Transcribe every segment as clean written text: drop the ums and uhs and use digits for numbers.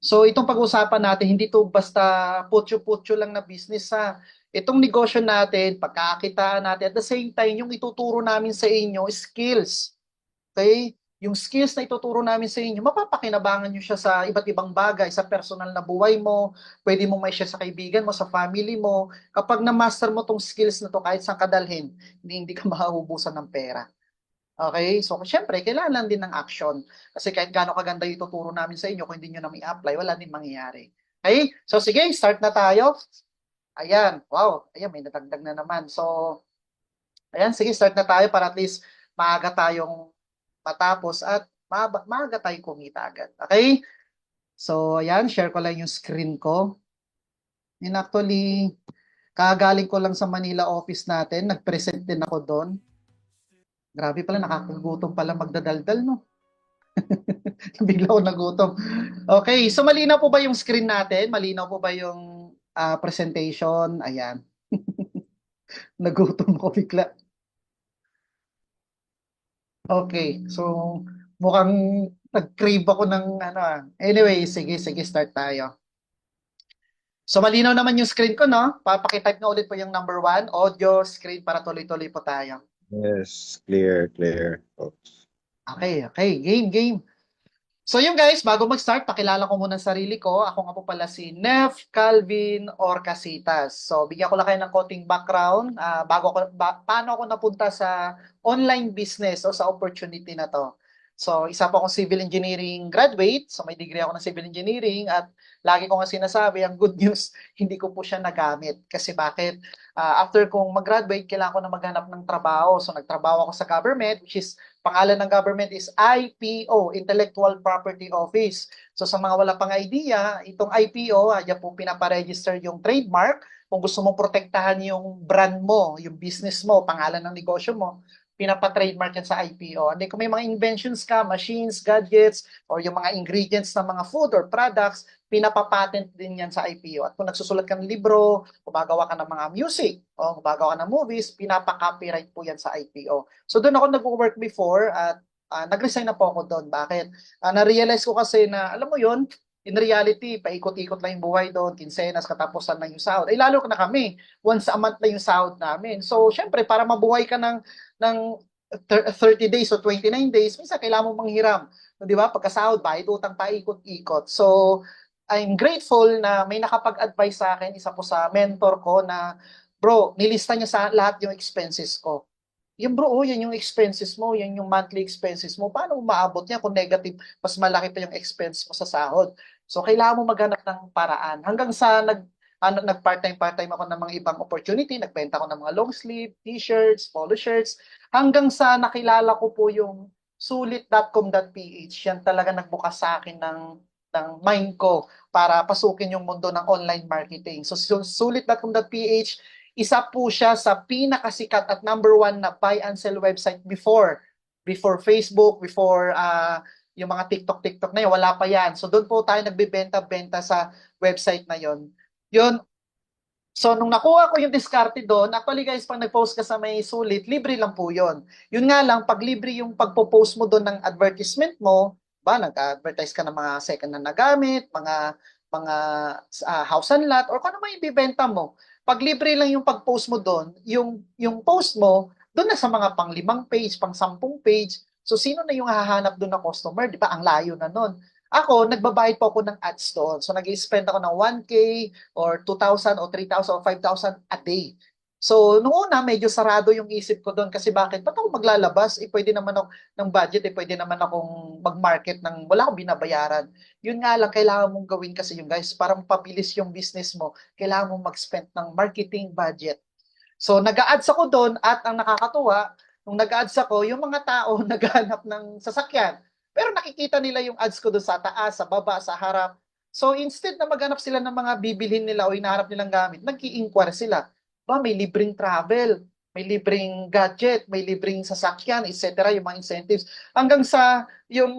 So itong pag-uusapan natin, hindi to basta putyo-putyo lang na business ha. Itong negosyo natin, pagkakakitaan natin, at the same time, yung ituturo namin sa inyo, skills. Okay? Yung skills na ituturo namin sa inyo, mapapakinabangan nyo siya sa iba't ibang bagay, sa personal na buhay mo, pwede mo may share sa kaibigan mo, sa family mo. Kapag na-master mo tong skills na to, kahit saan kadalhin, hindi ka mahuhubusan ng pera. Okay? So, syempre, kailangan lang din ng action. Kasi kahit gaano kaganda yung tuturo namin sa inyo, kung hindi nyo na may apply, wala din mangyayari. Okay? So, sige, start na tayo. Ayan, wow. Ayan, may natagdag na naman. So, ayan, sige, start na tayo para at least maaga tayong matapos at maaga tayong kumita agad. Okay? So, ayan, share ko lang yung screen ko. And actually, kagaling ko lang sa Manila office natin. Nag-present din ako doon. Grabe pala, nakakagutom pala magdadaldal, no? Bigla ako nagutom. Okay, so malinaw po ba yung screen natin? Malinaw po ba yung presentation? Ayan, nagutom ko bigla. Okay, so mukhang nag-crave ako ng ano ah. Anyway, sige, sige, start tayo. So malinaw naman yung screen ko, no? Papakitype na ulit po yung number one, audio screen para tuloy-tuloy po tayo. Yes, clear, clear. Oops. Okay, okay, game, game. So yun guys, bago mag-start, pakilala ko muna ang sarili ko. Ako nga po pala si Nef Calvin Orcasitas. So bigyan ko lang kayo ng konting background paano ako napunta sa online business o sa opportunity na to. So isa po akong civil engineering graduate. So may degree ako ng civil engineering at lagi ko nga sinasabi, ang good news, hindi ko po siya nagamit. Kasi bakit? After kong mag-graduate, kailangan ko na maghanap ng trabaho. So nagtrabaho ako sa government, which is pangalan ng government is IPO, Intellectual Property Office. So sa mga wala pang idea, itong IPO, yan po pinaparegister yung trademark. Kung gusto mong protektahan yung brand mo, yung business mo, pangalan ng negosyo mo, pinapa-trademark yan sa IPO. And then kung may mga inventions ka, machines, gadgets, or yung mga ingredients ng mga food or products, pinapapatent din yan sa IPO. At kung nagsusulat ka ng libro, gumagawa ka ng mga music, o gumagawa ka ng movies, pinapa-copyright po yan sa IPO. So doon ako nag-work before at nag-resign na po ako doon. Bakit? Na-realize ko kasi na, alam mo yon, in reality, paikot-ikot lang yung buhay doon, kinsenas, katapusan lang yung sahod. Eh, lalo na kami, once a month lang yung sahod namin. So, syempre, para mabuhay ka ng 30 days o 29 days, minsan kailangan mo manghiram. Di ba? Pagkasahod, bayad utang, paikot-ikot. So, I'm grateful na may nakapag-advise sa akin, isa po sa mentor ko na, bro, nilista niya sa lahat yung expenses ko. Yung bro, oh, yan yung expenses mo, yan yung monthly expenses mo. Paano mo maabot niya kung negative, mas malaki pa yung expense mo sa sahod? So, kailangan mo maghanap ng paraan. Hanggang sa nag-part-time ako ng mga ibang opportunity, nagbenta ko ng mga long sleeve, t-shirts, polo shirts, hanggang sa nakilala ko po yung sulit.com.ph. Yan talaga nagbukas sa akin ng mind ko para pasukin yung mundo ng online marketing. So, sulit.com.ph, isa po siya sa pinakasikat at number one na buy and sell website before Facebook, before yung mga TikTok na yun, wala pa yan. So doon po tayo nagbebenta-benta sa website na yon. Yun. So nung nakuha ko yung diskarte doon, actually guys, pag nag-post ka sa may sulit, libre lang po yon. Yun nga lang, pag libre yung pagpo-post mo doon ng advertisement mo, ba, nag-advertise ka ng mga second hand na gamit, mga house and lot, or kung ano may ibibenta mo. Pag libre lang yung pag-post mo doon, yung post mo, doon na sa mga pang 5 page, pang 10 page, so sino na yung hahanap doon na customer, di ba? Ang layo na nun. Ako, nagbabayad po ako ng ads doon. So nag-spend ako ng 1K or 2,000 o 3,000 o 5,000 a day. So, noong una, medyo sarado yung isip ko doon kasi bakit? Ba't ako maglalabas? Eh, pwede naman ako ng budget, eh, pwede naman akong mag-market ng wala akong binabayaran. Yun nga lang, kailangan mong gawin kasi yung guys, para mapabilis yung business mo, kailangan mong mag-spend ng marketing budget. So, nag-a-ads ako doon at ang nakakatuwa, nung nag-a-ads ako, yung mga tao naghahanap ng sasakyan. Pero nakikita nila yung ads ko doon sa taas, sa baba, sa harap. So, instead na maghanap sila ng mga bibilhin nila o hinahanap nilang gamit, nag-i-inquire sila. Ba, may libreng travel, may libreng gadget, may libreng sasakyan, etc. yung mga incentives. Hanggang sa yung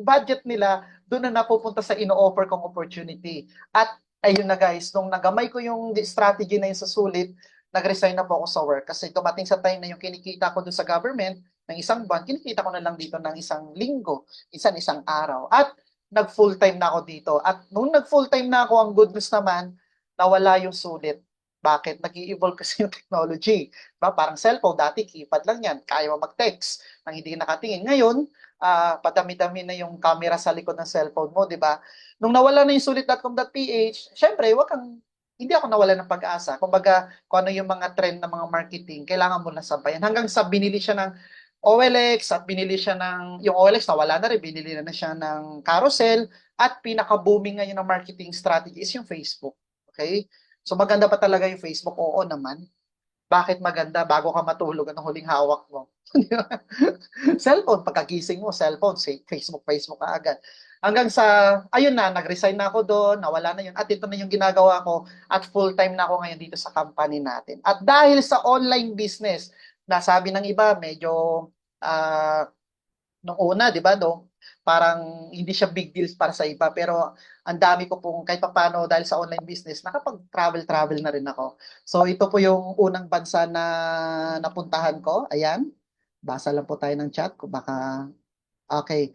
budget nila, doon na napupunta sa ino-offer kong opportunity. At ayun na guys, nung nagamay ko yung strategy na yun sa sulit, nag-resign na po ako sa work kasi dumating sa time na yung kinikita ko doon sa government ng isang buwan, kinikita ko na lang dito ng isang linggo, isang araw. At nag-full-time na ako dito. At nung nag-full-time na ako, ang good news naman, nawala yung sulit. Bakit? Nag-i-evolve kasi yung technology. Diba? Parang cellphone, dati keypad lang yan. Kaya mo mag-text nang hindi nakatingin. Ngayon, padami-dami na yung camera sa likod ng cellphone mo, di ba? Nung nawala na yung sulit.com.ph, syempre, hindi ako nawala ng pag-asa. Kumbaga, kung ano yung mga trend ng mga marketing, kailangan mo na sabayan. Hanggang sa binili siya ng OLX at binili siya yung OLX nawala na rin, binili na siya ng Carousel at pinaka-booming ngayon ng marketing strategy is yung Facebook. Okay? So maganda pa talaga yung Facebook? Oo naman. Bakit maganda? Bago ka matulog, anong huling hawak mo? Cellphone, pagkagising mo, cellphone, Facebook ka agad. Hanggang sa, ayun na, nag-resign na ako doon, nawala na yun. At ito na yung ginagawa ko at full-time na ako ngayon dito sa company natin. At dahil sa online business, nasabi ng iba, medyo, ah, nung una, di ba, no? Parang hindi siya big deal para sa iba. Pero ang dami ko pong, kahit pa paano, dahil sa online business, nakapag-travel na rin ako. So ito po yung unang bansa na napuntahan ko. Ayan. Basa lang po tayo ng chat. Kung baka, okay.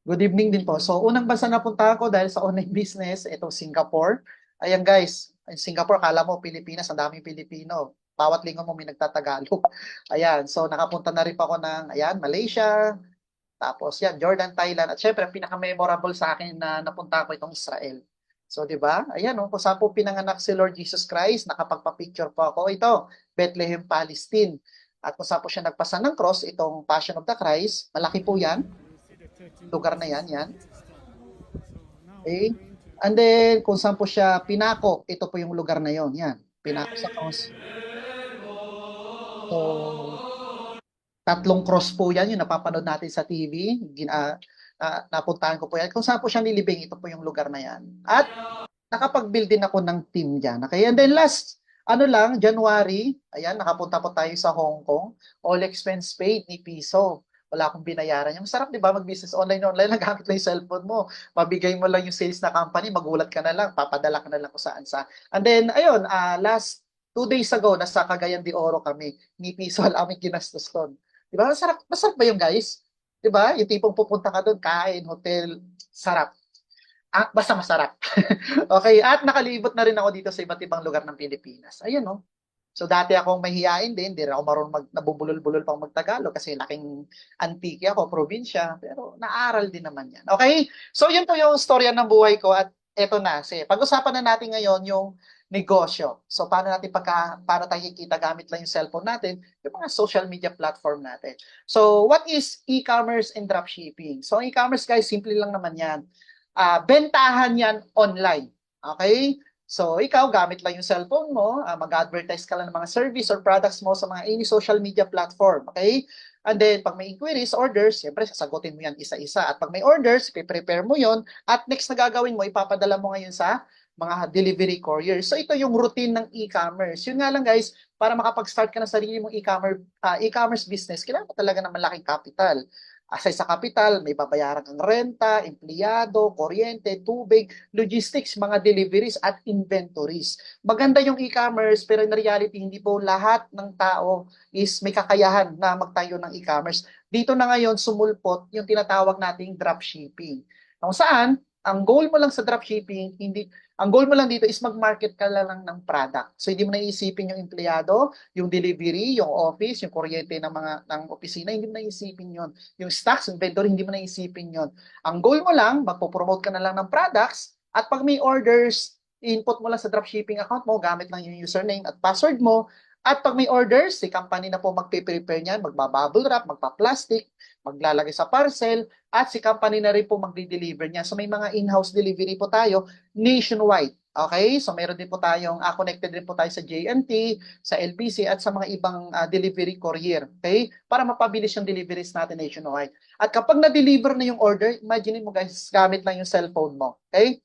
Good evening din po. So, unang bansa na punta ko dahil sa online business, itong Singapore. Ayan guys, in Singapore, kala mo Pilipinas, ang daming Pilipino. Bawat linggo mo may nagtatagalog. Ayan, so nakapunta na rin pa ako ng, ayan, Malaysia, tapos yan, Jordan, Thailand, at syempre, ang pinaka-memorable sa akin na napunta ko itong Israel. So, di ba? Ayan, oh, kung saan po pinanganak si Lord Jesus Christ, nakapagpa-picture po ako. Ito, Bethlehem, Palestine. At kung saan po siya nagpasa ng cross, itong Passion of the Christ, malaki po yan, lugar na yan, yan. Okay? And then, kung saan po siya pinako, ito po yung lugar na yon, yan. Pinako sa cross. So, tatlong cross po yan, yung napapanood natin sa TV. Napuntahan ko po yan. Kung saan po siya nilibing, ito po yung lugar na yan. At nakapag-build din ako ng team dyan. Okay? And then last, January, ayan, nakapunta po tayo sa Hong Kong. All expense paid ni Piso. Wala akong binayaran. Yung sarap, di ba, mag-business online, nagamit lang yung cellphone mo. Mabigay mo lang yung sales na company, magulat ka na lang, papadala ka na lang kung saan sa. And then, ayun, last 2 days ago, nasa Cagayan de Oro kami. Ni Piso, wala aming ginastos doon. Di ba? Masarap ba yung guys? Di ba? Yung tipong pupunta ka doon, kain, hotel, sarap. Basta masarap. Okay, at nakalibot na rin ako dito sa iba't ibang lugar ng Pilipinas. Ayun, no? So dati akong mahihain din, hindi rin ako marunong nabubulol-bulol pang magtagalog kasi laking antiki ako, probinsya, pero naaral din naman yan. Okay? So yun po yung storya ng buhay ko at eto na. Pag-usapan na natin ngayon yung negosyo. So paano tayo kikita gamit lang yung cellphone natin, yung mga social media platform natin. So what is e-commerce and dropshipping? So e-commerce guys, simple lang naman yan. Bentahan yan online. Okay? So, ikaw, gamit lang yung cellphone mo, mag-advertise ka lang ng mga service or products mo sa mga any social media platform. Okay? And then, pag may inquiries, orders, siyempre, sasagutin mo yan isa-isa. At pag may orders, prepare mo yon. At next na gagawin mo, ipapadala mo ngayon sa mga delivery courier. So, ito yung routine ng e-commerce. Yun nga lang, guys, para makapag-start ka ng sarili mong e-commerce business, kailangan mo talaga ng malaking capital. Aside sa capital, may babayaran kang renta, empleyado, kuryente, tubig, logistics, mga deliveries at inventories. Maganda yung e-commerce pero in reality hindi po lahat ng tao is may kakayahan na magtayo ng e-commerce. Dito na ngayon sumulpot yung tinatawag nating dropshipping. Kung saan, ang goal mo lang sa dropshipping, ang goal mo lang dito is mag-market ka lang ng product. So hindi mo naisipin yung empleyado, yung delivery, yung office, yung kuryente ng opisina, hindi mo naisipin yon. Yung stocks, inventory, hindi mo naisipin yon. Ang goal mo lang, magpo-promote ka na lang ng products at pag may orders, input mo lang sa dropshipping account mo, gamit lang yung username at password mo. At pag may orders, si company na po magpe-prepare niyan, magbabubble wrap, magpa-plastic, maglalagay sa parcel, at si company na rin po magde-deliver niya. So may mga in-house delivery po tayo nationwide. Okay? So meron din po tayong connected din po tayo sa JNT, sa LBC at sa mga ibang delivery courier. Okay? Para mapabilis yung deliveries natin nationwide. At kapag na-deliver na yung order, imagine mo guys, gamit lang yung cellphone mo. Okay?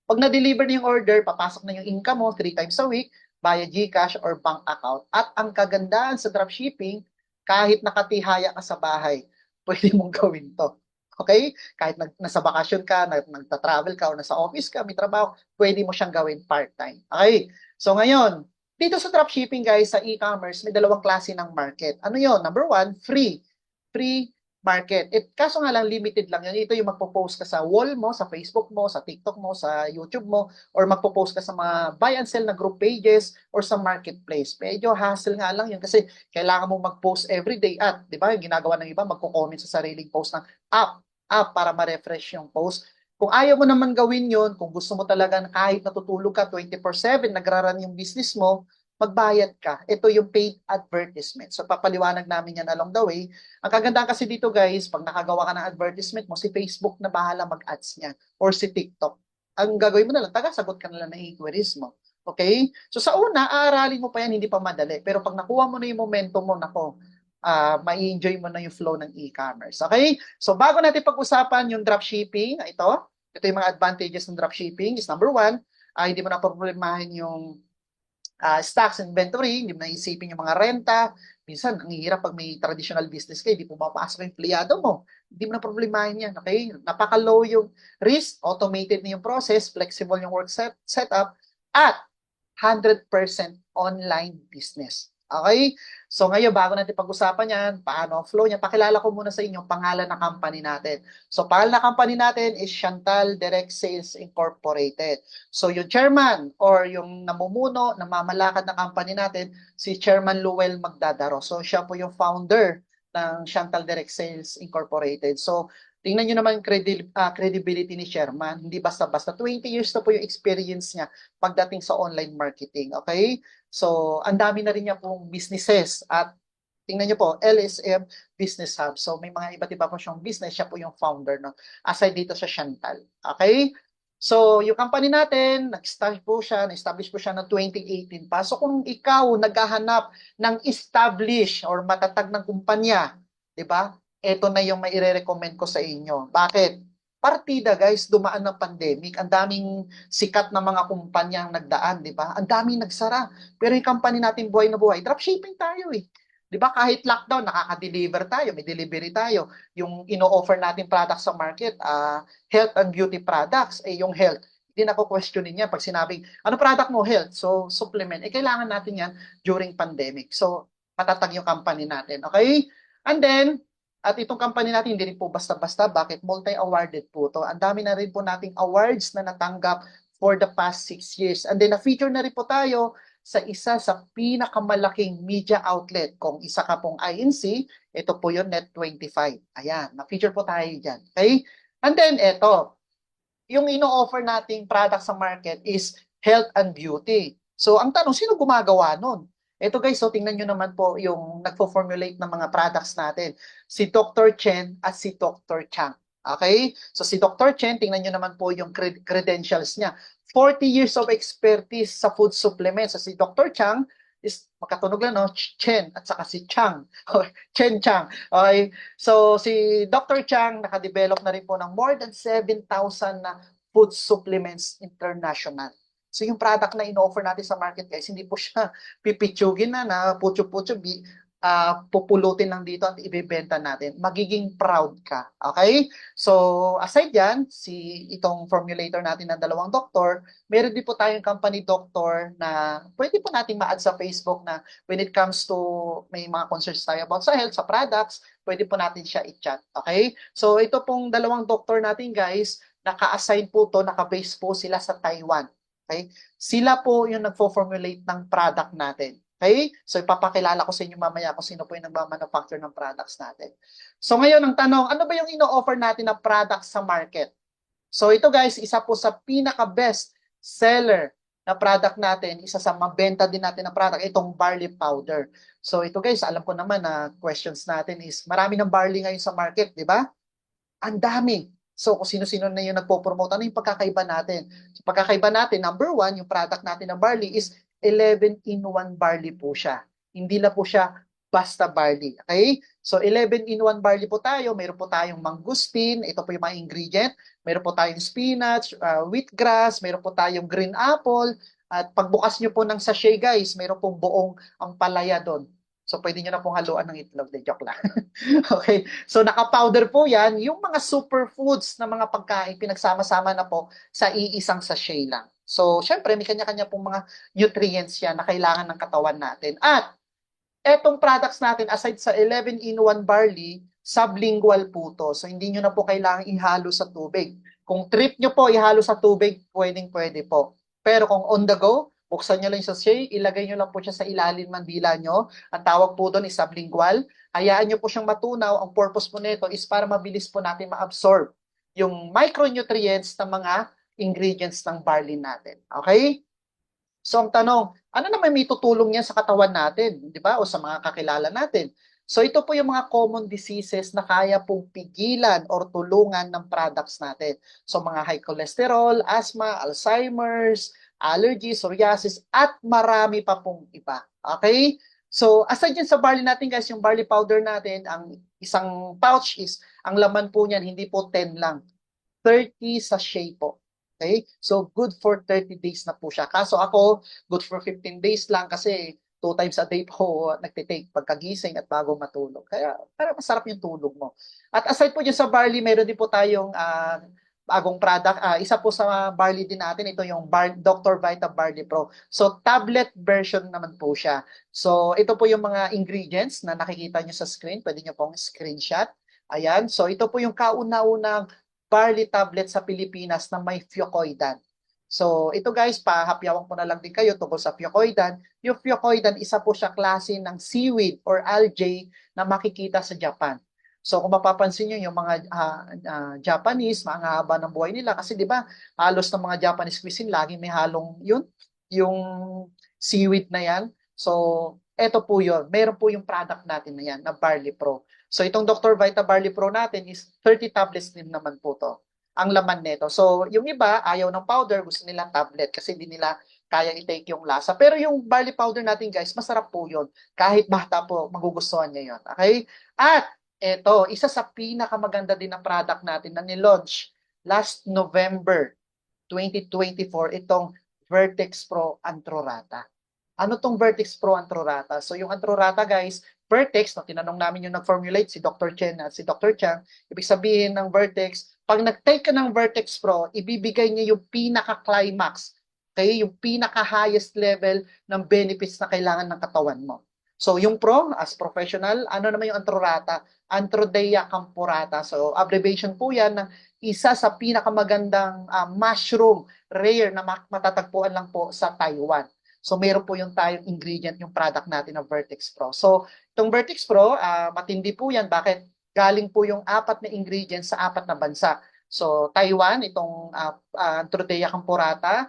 Pag na-deliver na yung order, papasok na yung income mo 3 times a week via GCash or bank account. At ang kagandahan sa dropshipping, kahit nakatihaya ka sa bahay, pwede mong gawin to. Okay? Kahit nasa bakasyon ka, nagta-travel ka, o nasa office ka, may trabaho, pwede mo siyang gawin part-time. Okay? So ngayon, dito sa dropshipping guys, sa e-commerce, may dalawang klase ng market. Ano yon? Number one, free. Free market. Kaso nga lang, limited lang yun. Ito yung magpo-post ka sa wall mo, sa Facebook mo, sa TikTok mo, sa YouTube mo, or magpo-post ka sa mga buy and sell na group pages or sa marketplace. Medyo hassle nga lang yun kasi kailangan mo mag-post everyday at, di ba, yung ginagawa ng iba, magko-comment sa sariling post ng app para ma-refresh yung post. Kung ayaw mo naman gawin yun, kung gusto mo talaga na kahit natutulog ka 24/7, nagraran yung business mo, magbayad ka. Ito yung paid advertisement. So, papaliwanag namin yan along the way. Ang kagandahan kasi dito guys, pag nakagawa ka ng advertisement mo, si Facebook na bahala mag-ads niya or si TikTok. Ang gagawin mo na lang, taga-sagot ka na lang ng inquiries mo. Okay? So sa una, aaralin mo pa yan, hindi pa madali. Pero pag nakuha mo na yung momentum mo, nako, ma-enjoy mo na yung flow ng e-commerce. Okay? So bago natin pag-usapan yung dropshipping, ito yung mga advantages ng dropshipping is number one, hindi mo na problemahin yung stocks inventory, hindi mo naisipin yung mga renta. Minsan, ang hirap pag may traditional business kayo, hindi pumapasok yung empleyado mo. Hindi mo na problemahin yan, okay? Napaka-low yung risk, automated na yung process, flexible yung work setup, at 100% online business. Okay? So ngayon, bago natin pag-usapan yan, paano ang flow niya, pakilala ko muna sa inyo pangalan ng company natin. So pangalan ng company natin is Chantal Direct Sales Incorporated. So yung chairman or yung namumuno, namamalakad ng company natin, si Chairman Luwel Magdadaro. So siya po yung founder ng Chantal Direct Sales Incorporated. So tingnan nyo naman yung credibility ni Chairman. Hindi basta-basta. 20 years na po yung experience niya pagdating sa online marketing. Okay? So, ang dami na rin niya pong businesses at tingnan niyo po, LSM Business Hub. So, may mga iba't iba po siyang business. Siya po yung founder, no? Aside dito sa Chantal. Okay? So, yung company natin, na-establish po siya noong 2018 pa. So, kung ikaw naghahanap ng established or matatag ng kumpanya, di ba? Ito na yung maire-recommend ko sa inyo. Bakit? Partida guys, dumaan ng pandemic, ang daming sikat na mga kumpanyang nagdaan, di ba? Ang daming nagsara. Pero yung company natin buhay na buhay, dropshipping tayo eh. 'Di ba kahit lockdown nakaka-deliver tayo, may delivery tayo. Yung ino-offer natin products sa market, health and beauty products, yung health. Hindi na ko questionin yan pag sinabing, ano product mo? Health. So, supplement. Kailangan natin yan during pandemic. So, matatag yung company natin. Okay? And then, at itong company natin, hindi rin po basta-basta. Bakit? Multi-awarded po to. Ang dami na rin po nating awards na natanggap for the past 6 years. And then, na-feature na rin po tayo sa isa sa pinakamalaking media outlet. Kung isa ka pong INC, ito po yung Net25. Ayan, na-feature po tayo dyan. Okay? And then, yung ino-offer nating product sa market is health and beauty. So, ang tanong, sino gumagawa nun? Ito guys, so tingnan nyo naman po yung nagpo-formulate ng mga products natin. Si Dr. Chen at si Dr. Chang. Okay? So si Dr. Chen, tingnan nyo naman po yung credentials niya. 40 years of expertise sa food supplements. So si Dr. Chang is makatunog lang, no? Chen at saka si Chang. Chen Chang. Okay? So si Dr. Chang nakadevelop na rin po ng more than 7,000 na food supplements international. So yung product na in-offer natin sa market guys, hindi po siya pipitsugin na putyo-putyo, pupulutin lang dito at ibebenta natin. Magiging proud ka. Okay? So, aside yan, itong formulator natin ng dalawang doktor, meron din po tayong company doctor na pwede po natin ma-add sa Facebook na when it comes to may mga concerns tayo about sa health, sa products, pwede po natin siya i-chat. Okay? So, ito pong dalawang doktor natin guys, naka-assign po to, naka-base po sila sa Taiwan. Okay? Sila po yung nagfo-formulate ng product natin. Okay? So, ipapakilala ko sa inyo mamaya kung sino po yung nagmamanufacture ng products natin. So, ngayon, ang tanong, ano ba yung ino-offer natin na product sa market? So, ito guys, isa po sa pinaka-best seller na product natin, isa sa mabenta din natin na product, itong barley powder. So, ito guys, alam ko naman na questions natin is, marami ng barley ngayon sa market, di ba? Ang dami. So, kung sino-sino na yung nagpo-promote, ano yung pagkakaiba natin? So, pagkakaiba natin, number one, yung product natin na barley is 11-in-1 barley po siya. Hindi na po siya basta barley. Okay? So, 11-in-1 barley po tayo. Meron po tayong mangustin. Ito po yung mga ingredient. Meron po tayong spinach, wheatgrass. Meron po tayong green apple. At pagbukas nyo po ng sachet, guys, meron pong buong ang palaya doon. So, pwede nyo na pong haluan ng itlog. De joke lang. Okay? So, naka-powder po yan. Yung mga superfoods na mga pagkain, pinagsama-sama na po sa iisang sachet lang. So, syempre, may kanya-kanya pong mga nutrients yan na kailangan ng katawan natin. At, etong products natin, aside sa 11-in-1 barley, sublingual po to. So hindi nyo na po kailangan ihalo sa tubig. Kung trip nyo po ihalo sa tubig, pwedeng-pwede po. Pero kung on the go, buksan nyo lang sa sachet, ilagay nyo lang po siya sa ilalim ng dila nyo. Ang tawag po doon is sublingual. Hayaan nyo po siyang matunaw. Ang purpose po nito is para mabilis po natin ma-absorb yung micronutrients ng mga ingredients ng barley natin. Okay? So ang tanong, ano naman may tutulong niya sa katawan natin, di ba? O sa mga kakilala natin. So ito po yung mga common diseases na kaya pong pigilan or tulungan ng products natin. So mga high cholesterol, asthma, Alzheimer's, allergies, psoriasis, at marami pa pong iba. Okay? So aside dyan sa barley natin guys, yung barley powder natin, ang isang pouch is, ang laman po niyan, hindi po 10 lang. 30 sachet po. Okay? So, good for 30 days na po siya. Kaso ako, good for 15 days lang kasi 2 times a day po nagtitake pagkagising at bago matulog. Kaya, para masarap yung tulog mo. At aside po dyan sa barley, meron din po tayong bagong product. Isa po sa barley din natin, ito yung Dr. Vita Barley Pro. So, tablet version naman po siya. So, ito po yung mga ingredients na nakikita nyo sa screen. Pwede nyo pong screenshot. Ayan. So, ito po yung kauna-unang barley tablet sa Pilipinas na may fucoidan. So, ito guys, pahapyawan ko na lang din kayo tungkol sa fucoidan. Yung fucoidan, isa po siya klase ng seaweed or algae na makikita sa Japan. So, kung mapapansin nyo, yung mga Japanese, mga haba ng buhay nila. Kasi di ba halos ng mga Japanese cuisine, lagi may halong yun, yung seaweed na yan. So, eto po yun. Meron po yung product natin na yan, na Barley Pro. So itong Dr. Vita Barley Pro natin is 30 tablets din naman po to. Ang laman nito. So yung iba, ayaw ng powder, gusto nila tablet kasi hindi nila kaya i-take yung lasa. Pero yung barley powder natin guys, masarap po yun. Kahit bata po, magugustuhan niya yun. Okay? At ito, isa sa pinakamaganda din na product natin na nilaunch last November 2024, itong Vertex Pro Antrorata. Ano tong Vertex Pro Antrorata? So yung Antrorata guys, Vertex, no, tinanong namin yung nag-formulate si Dr. Chen at si Dr. Chang, ibig sabihin ng Vertex, pag nag-take ka ng Vertex Pro, ibibigay niya yung pinaka-climax, okay? Yung pinaka-highest level ng benefits na kailangan ng katawan mo. So yung Pro, as professional, ano naman yung Antrorata? Antrodeia campurata. So abbreviation po yan ng isa sa pinakamagandang mushroom rare na matatagpuan lang po sa Taiwan. So meron po yung tayong ingredient, yung product natin ng Vertex Pro. So itong Vertex Pro, matindi po yan. Bakit? Galing po yung 4 na ingredients sa 4 na bansa. So Taiwan, itong Antrodeia campurata,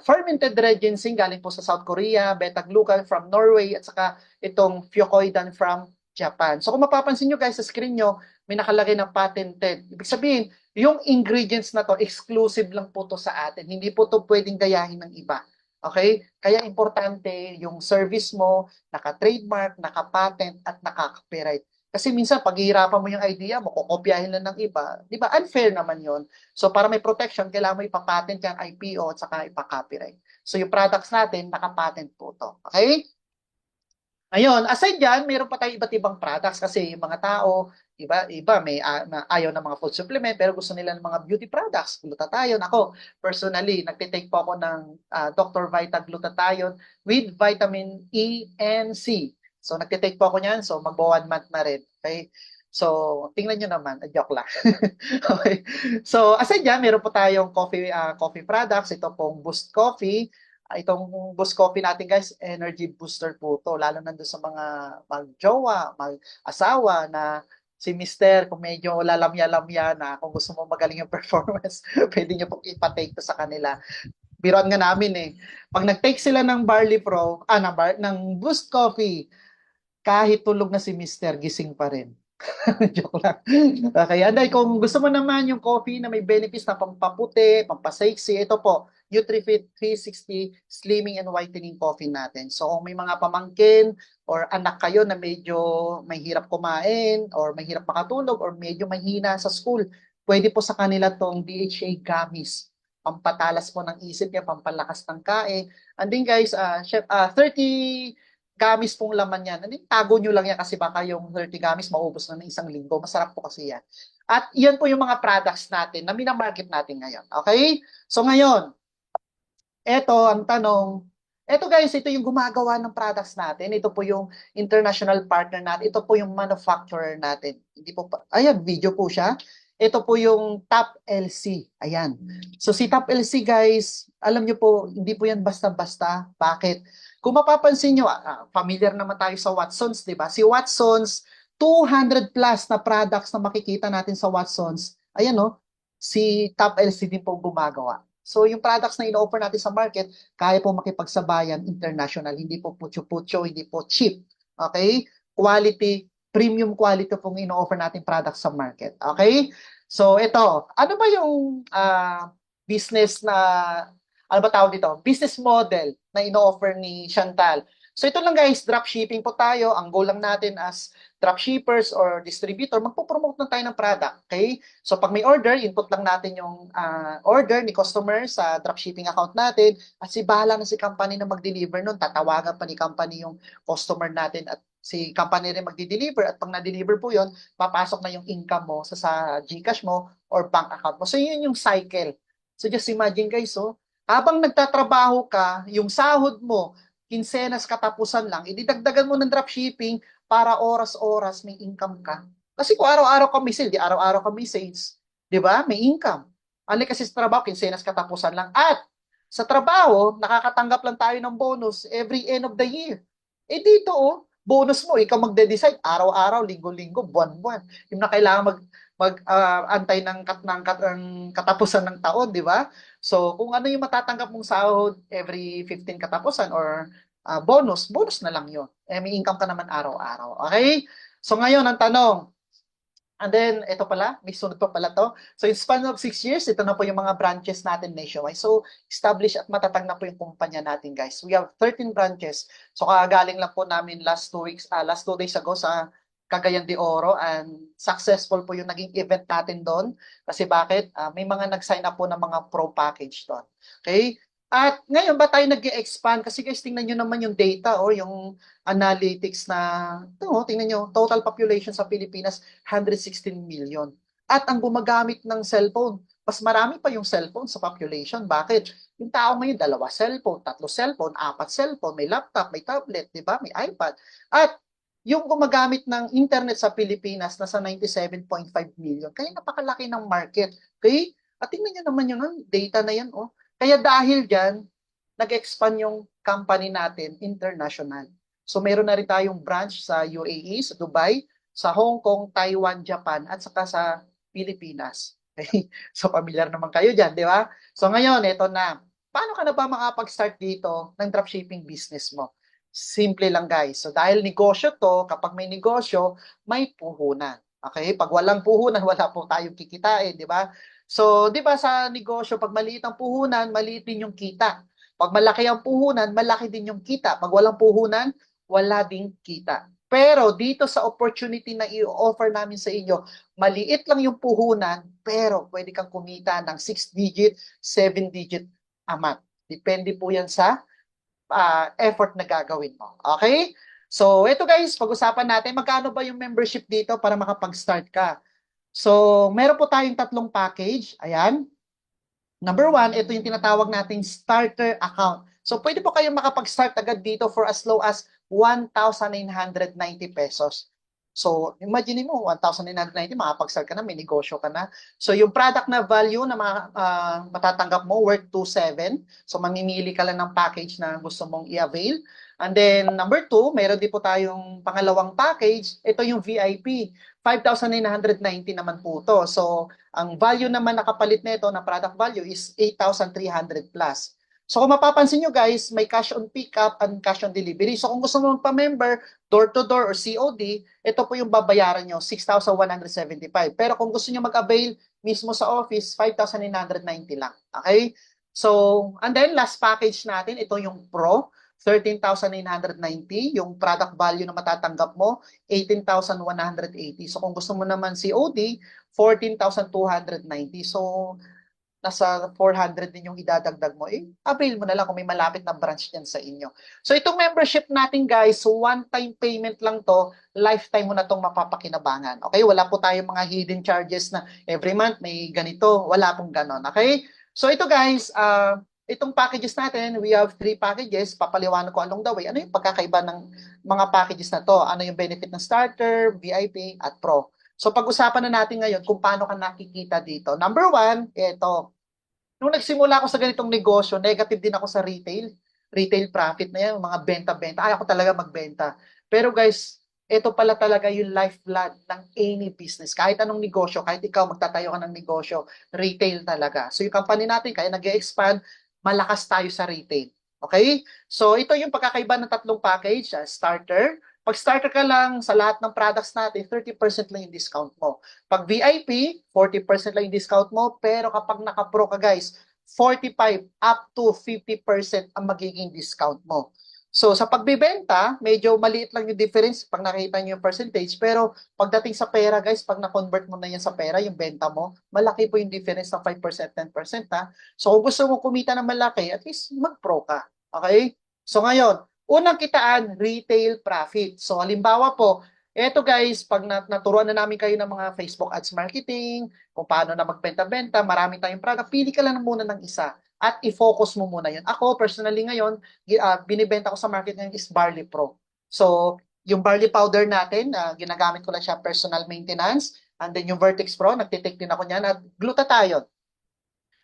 fermented red ginseng galing po sa South Korea, beta-glucan from Norway, at saka itong fucoidan from Japan. So kung mapapansin nyo guys sa screen nyo, may nakalagay na patented. Ibig sabihin, yung ingredients na to, exclusive lang po to sa atin. Hindi po to pwedeng gayahin ng iba. Okay? Kaya importante yung service mo, naka-trademark, naka-patent, at naka-copyright. Kasi minsan, paghihirapan mo yung idea mo, kukopyahin lang ng iba, di ba? Unfair naman yon. So, para may protection, kailangan mo ipapatent yung IPO at saka ipaka-copyright. So, yung products natin, naka-patent po to. Okay? Ngayon, aside dyan, mayroon pa tayong iba't ibang products kasi yung mga tao, iba may ayaw ng mga food supplement pero gusto nila ng mga beauty products, glutathione. Ako, personally, nagtitake po ako ng Dr. Vita Glutathione with vitamin E and C. So, nagtitake po ako niyan. So, magbo 1 month na rin. Okay? So, tingnan nyo naman. Joke lang. Okay. So, aside dyan, meron po tayong coffee products. Ito pong Boost Coffee. Itong Boost Coffee natin guys, energy booster po to. Lalo na doon sa mga mag-jowa, mag-asawa na si Mister, kung medyo lalamya-lamya na, kung gusto mo magaling yung performance, pwede nyo pong ipatake to sa kanila. Biruan nga namin eh. Pag nag-take sila ng Barley Pro, ng Boost Coffee, kahit tulog na si Mister, gising pa rin. Joke lang. Okay, Anday, kung gusto mo naman yung coffee na may benefits na pampaputi, pampasexy, ito po, NutriFit 360 Slimming and Whitening Coffee natin. So, kung may mga pamangkin or anak kayo na medyo mahirap kumain or mahirap makatulog or medyo mahina sa school, pwede po sa kanila tong DHA gummies. Pampatalas po ng isip niya, pampalakas ng kain. And then guys, 30 gamis pong laman yan. Hindi, tago nyo lang yan kasi baka yung 30 gamis maubos na ng 1 linggo. Masarap po kasi yan. At yan po yung mga products natin na minamarket natin ngayon. Okay? So ngayon, eto ang tanong. Eto guys, ito yung gumagawa ng products natin. Ito po yung international partner natin. Ito po yung manufacturer natin. Hindi po pa, ayan, video po siya. Ito po yung Top LC. Ayan. So si Top LC guys, alam nyo po, hindi po yan basta-basta. Bakit? Kung mapapansin nyo, familiar naman tayo sa Watsons, di ba? Si Watsons, 200 plus na products na makikita natin sa Watsons. Ayan no, si Top LC din po gumagawa. So yung products na ino-offer natin sa market, kaya po makipagsabayan international. Hindi po putyo-putyo, hindi po cheap. Okay? Quality, premium quality pong ino-offer natin products sa market. Okay? So ito, ano ba yung business na, ano ba tawag dito? Business model na ino-offer ni Chantal. So ito lang guys, dropshipping po tayo. Ang goal lang natin as dropshippers or distributor, magpo-promote na tayo ng product. Okay? So pag may order, input lang natin yung order ni customer sa dropshipping account natin at si bahala na si company na mag-deliver nun. Tatawagan pa ni company yung customer natin at si company rin magdi-deliver at pag na-deliver po yon, papasok na yung income mo sa GCash mo or bank account mo. So yun yung cycle. So just imagine guys, so habang nagtatrabaho ka, yung sahod mo, kinsenas katapusan lang, ididagdagan mo ng dropshipping para oras-oras may income ka. Kasi kung araw-araw ka may sale, di araw-araw ka may sales, di ba? May income. Ano kasi sa trabaho, kinsenas katapusan lang. At sa trabaho, nakakatanggap lang tayo ng bonus every end of the year. Eh dito, oh, bonus mo, ikaw magde-decide araw-araw, linggo-linggo, buwan-buwan. Yung na kailangan antay ng katapusan ng taon, di ba? So, kung ano yung matatanggap mong sahod every 15 katapusan or bonus na lang yun. Eh, may income ka naman araw-araw. Okay? So, ngayon, ang tanong, and then, ito pala, may sunod pa pala to. So, in span of 6 years, ito na po yung mga branches natin nationwide. So, established at matatag na po yung kumpanya natin, guys. We have 13 branches. So, kagaling lang po namin last 2 days ago sa Cagayan de Oro and successful po yung naging event natin doon. Kasi bakit? May mga nag-sign up po ng mga pro package doon. Okay? At ngayon ba tayo nag-expand? Kasi guys, tingnan nyo naman yung data o yung analytics na, tingnan nyo, total population sa Pilipinas, 116 million. At ang gumagamit ng cellphone, mas marami pa yung cellphone sa population. Bakit? Yung tao ngayon, 2 cellphone, 3 cellphone, 4 cellphone, may laptop, may tablet, di ba? May iPad. At yung gumagamit ng internet sa Pilipinas, nasa 97.5 million. Kaya napakalaki ng market. Okay? At tingnan nyo naman yung data na yan. Oh. Kaya dahil dyan, nag-expand yung company natin international. So meron na rin tayong branch sa UAE, sa Dubai, sa Hong Kong, Taiwan, Japan, at saka sa Pilipinas. Okay? So familiar naman kayo dyan, di ba? So ngayon, ito na. Paano ka na ba makapag-start dito ng dropshipping business mo? Simple lang guys. So dahil negosyo to, kapag may negosyo, may puhunan. Okay? Pag walang puhunan, wala po tayong kikitain, di ba? So, di ba sa negosyo, pag maliit ang puhunan, maliit din yung kita. Pag malaki ang puhunan, malaki din yung kita. Pag walang puhunan, wala ding kita. Pero dito sa opportunity na i-offer namin sa inyo, maliit lang yung puhunan, pero pwede kang kumita ng 6-digit, 7-digit amount. Depende po yan sa effort na gagawin mo. Okay? So, ito guys, pag-usapan natin, magkano ba yung membership dito para makapag-start ka? So, meron po tayong 3 package. Ayan. Number 1, ito yung tinatawag nating starter account. So, pwede po kayong makapag-start agad dito for as low as 1,990 pesos. So, imagine mo, 1,990, makapag-start ka na, may negosyo ka na. So, yung product na value na matatanggap mo, worth 2,700. So, mamimili ka lang ng package na gusto mong i-avail. And then, number 2, meron din po tayong pangalawang package. Ito yung VIP. 5,990 naman po to. So, ang value naman nakapalit nito na product value is 8,300 plus. So kung mapapansin nyo guys, may cash on pickup and cash on delivery. So kung gusto mo magpa-member, door-to-door or COD, ito po yung babayaran nyo, 6,175. Pero kung gusto nyo mag-avail mismo sa office, 5,990 lang. Okay? So, and then last package natin, ito yung Pro, 13,990. Yung product value na matatanggap mo, 18,180. So kung gusto mo naman COD, 14,290. So, nasa 400 din yung idadagdag mo. Avail mo na lang kung may malapit na branch yan sa inyo. So, itong membership natin, guys, one-time payment lang to, lifetime mo na tong mapapakinabangan. Okay? Wala po tayong mga hidden charges na every month may ganito. Wala pong ganon. Okay? So, ito, guys, itong packages natin, we have 3 packages. Papaliwanag ko along the way. Ano yung pagkakaiba ng mga packages na to? Ano yung benefit ng starter, VIP, at pro? So pag-usapan na natin ngayon kung paano ka nakikita dito. Number one, ito. Nung nagsimula ako sa ganitong negosyo, negative din ako sa retail. Retail profit na yan, mga benta-benta. Ayaw ko talaga magbenta. Pero guys, ito pala talaga yung lifeblood ng any business. Kahit anong negosyo, kahit ikaw magtatayo ka ng negosyo, retail talaga. So yung company natin, kaya nag-expand, malakas tayo sa retail. Okay? So ito yung pagkakaiba ng tatlong package. Starter. Pag starter ka lang sa lahat ng products natin, 30% lang yung discount mo. Pag VIP, 40% lang yung discount mo. Pero kapag naka-pro ka guys, 45 up to 50% ang magiging discount mo. So sa pagbebenta, medyo maliit lang yung difference pag nakita niyo yung percentage. Pero pagdating sa pera guys, pag na-convert mo na yan sa pera, yung benta mo, malaki po yung difference ng 5%, 10% ha. So kung gusto mo kumita ng malaki, at least mag-pro ka. Okay? So ngayon, unang kitaan, retail profit. So halimbawa po, eto guys, pag naturuan na namin kayo ng mga Facebook ads marketing, kung paano na magbenta-benta, marami tayong product, pili ka lang muna ng isa at i-focus mo muna yun. Ako, personally ngayon, binibenta ko sa market ngayon is Barley Pro. So, yung barley powder natin, ginagamit ko lang siya personal maintenance. And then yung Vertex Pro, nagtitake din ako niyan. At glutathione.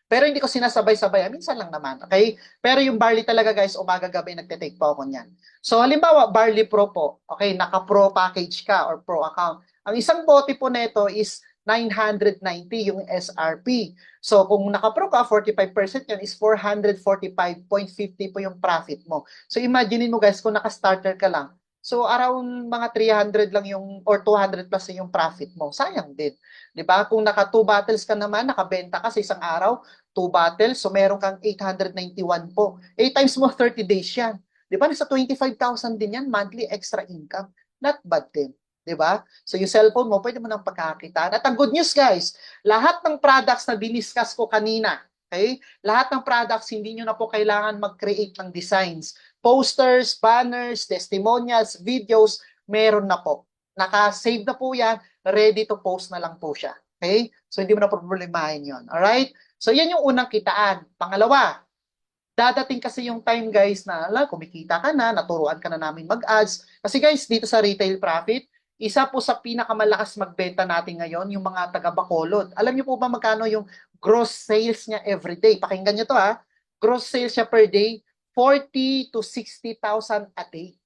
Pero hindi ko sinasabay-sabay. Minsan lang naman. Okay? Pero yung barley talaga guys, umaga-gabi nagtitake po ako niyan. So halimbawa, barley pro po. Okay, naka-pro package ka or pro account. Ang isang bote po nito is 990 yung SRP. So kung naka-pro ka, 45% yan is 445.50 po yung profit mo. So imagine mo guys, kung naka-starter ka lang, so around mga 300 lang yung or 200 plus yung profit mo. Sayang din. 'Di ba? Kung naka 2 bottles ka naman, nakabenta ka sa isang araw, 2 bottles, so meron kang 891 po. 8 times mo 30 days yan. 'Di ba? Nasa 25,000 din yan monthly extra income. Not bad din. 'Di ba? So yung cellphone mo, pwede mo nang pagkakitaan. At ang good news guys, lahat ng products na diniscuss ko kanina, okay? Lahat ng products, hindi nyo na po kailangan mag-create ng designs. Posters, banners, testimonials, videos, meron na po. Naka-save na po yan, ready to post na lang po siya. Okay? So hindi mo na problemahin yun. Alright? So yan yung unang kitaan. Pangalawa, dadating kasi yung time guys na kumikita ka na, naturuan ka na namin mag-ads. Kasi guys, dito sa retail profit, isa po sa pinakamalakas magbenta natin ngayon, yung mga taga-Bacolod. Alam niyo po ba magkano yung gross sales niya every day? Pakinggan niyo to ha. Gross sales niya per day, 40 to 60,000 a day.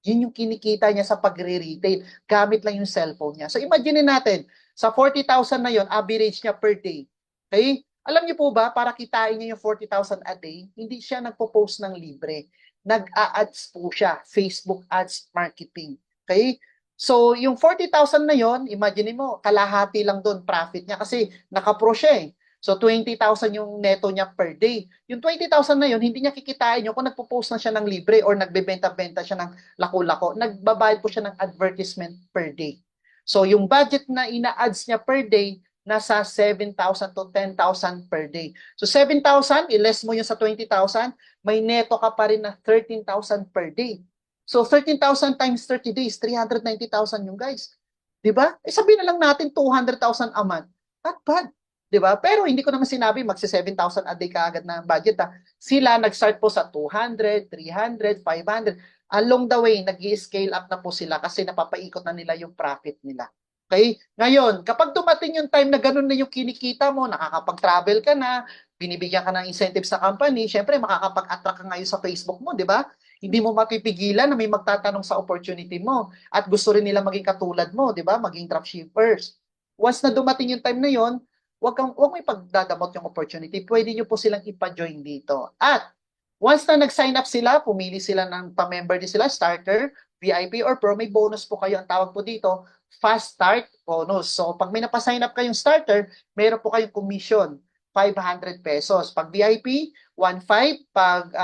Yun yung kinikita niya sa pagre-retail. Gamit lang yung cellphone niya. So imagine natin, sa 40,000 na yon, average niya per day. Okay? Alam niyo po ba, para kitain niya yung 40,000 a day, hindi siya nagpo-post ng libre. Nag-a-ads po siya. Facebook ads marketing. Okay? So, yung 40,000 na yon, imagine mo, kalahati lang doon profit niya kasi naka-pro siya eh. So, 20,000 yung neto niya per day. Yung 20,000 na yon, hindi niya kikitain yun kung nagpo-post na siya ng libre or nagbebenta-benta siya ng lako-lako. Nagbabayad po siya ng advertisement per day. So, yung budget na ina-ads niya per day, nasa 7,000 to 10,000 per day. So, 7,000, i-less mo yung sa 20,000, may neto ka pa rin na 13,000 per day. So, 13,000 times 30 days, 390,000 yung guys. 'Di ba? Eh sabihin na lang natin 200,000 a month. Not bad. 'Di ba? Pero hindi ko naman sinabi magsi 7,000 a day kaagad na budget ha. Sila nag-start po sa 200, 300, 500. Along the way, nag-i-scale up na po sila kasi napapaikot na nila yung profit nila. Okay? Ngayon, kapag dumating yung time na ganun na yung kinikita mo, nakakapag-travel ka na, binibigyan ka ng incentives sa company, syempre makakapag-attract ka ngayon sa Facebook mo, 'di ba? Hindi mo mapipigilan na may magtatanong sa opportunity mo at gusto rin nila maging katulad mo, 'di ba? Maging dropshippers. Once na dumating yung time na yon, wag mo ipagdadamot yung opportunity. Pwede niyo po silang ipa-join dito. At once na nag-sign up sila, pumili sila ng pa-member din sila, starter, VIP or pro, may bonus po kayo. Ang tawag po dito, fast start bonus. So pag may napa-sign up kayong starter, meron po kayong commission, 500 pesos. Pag VIP, 1,500. Pag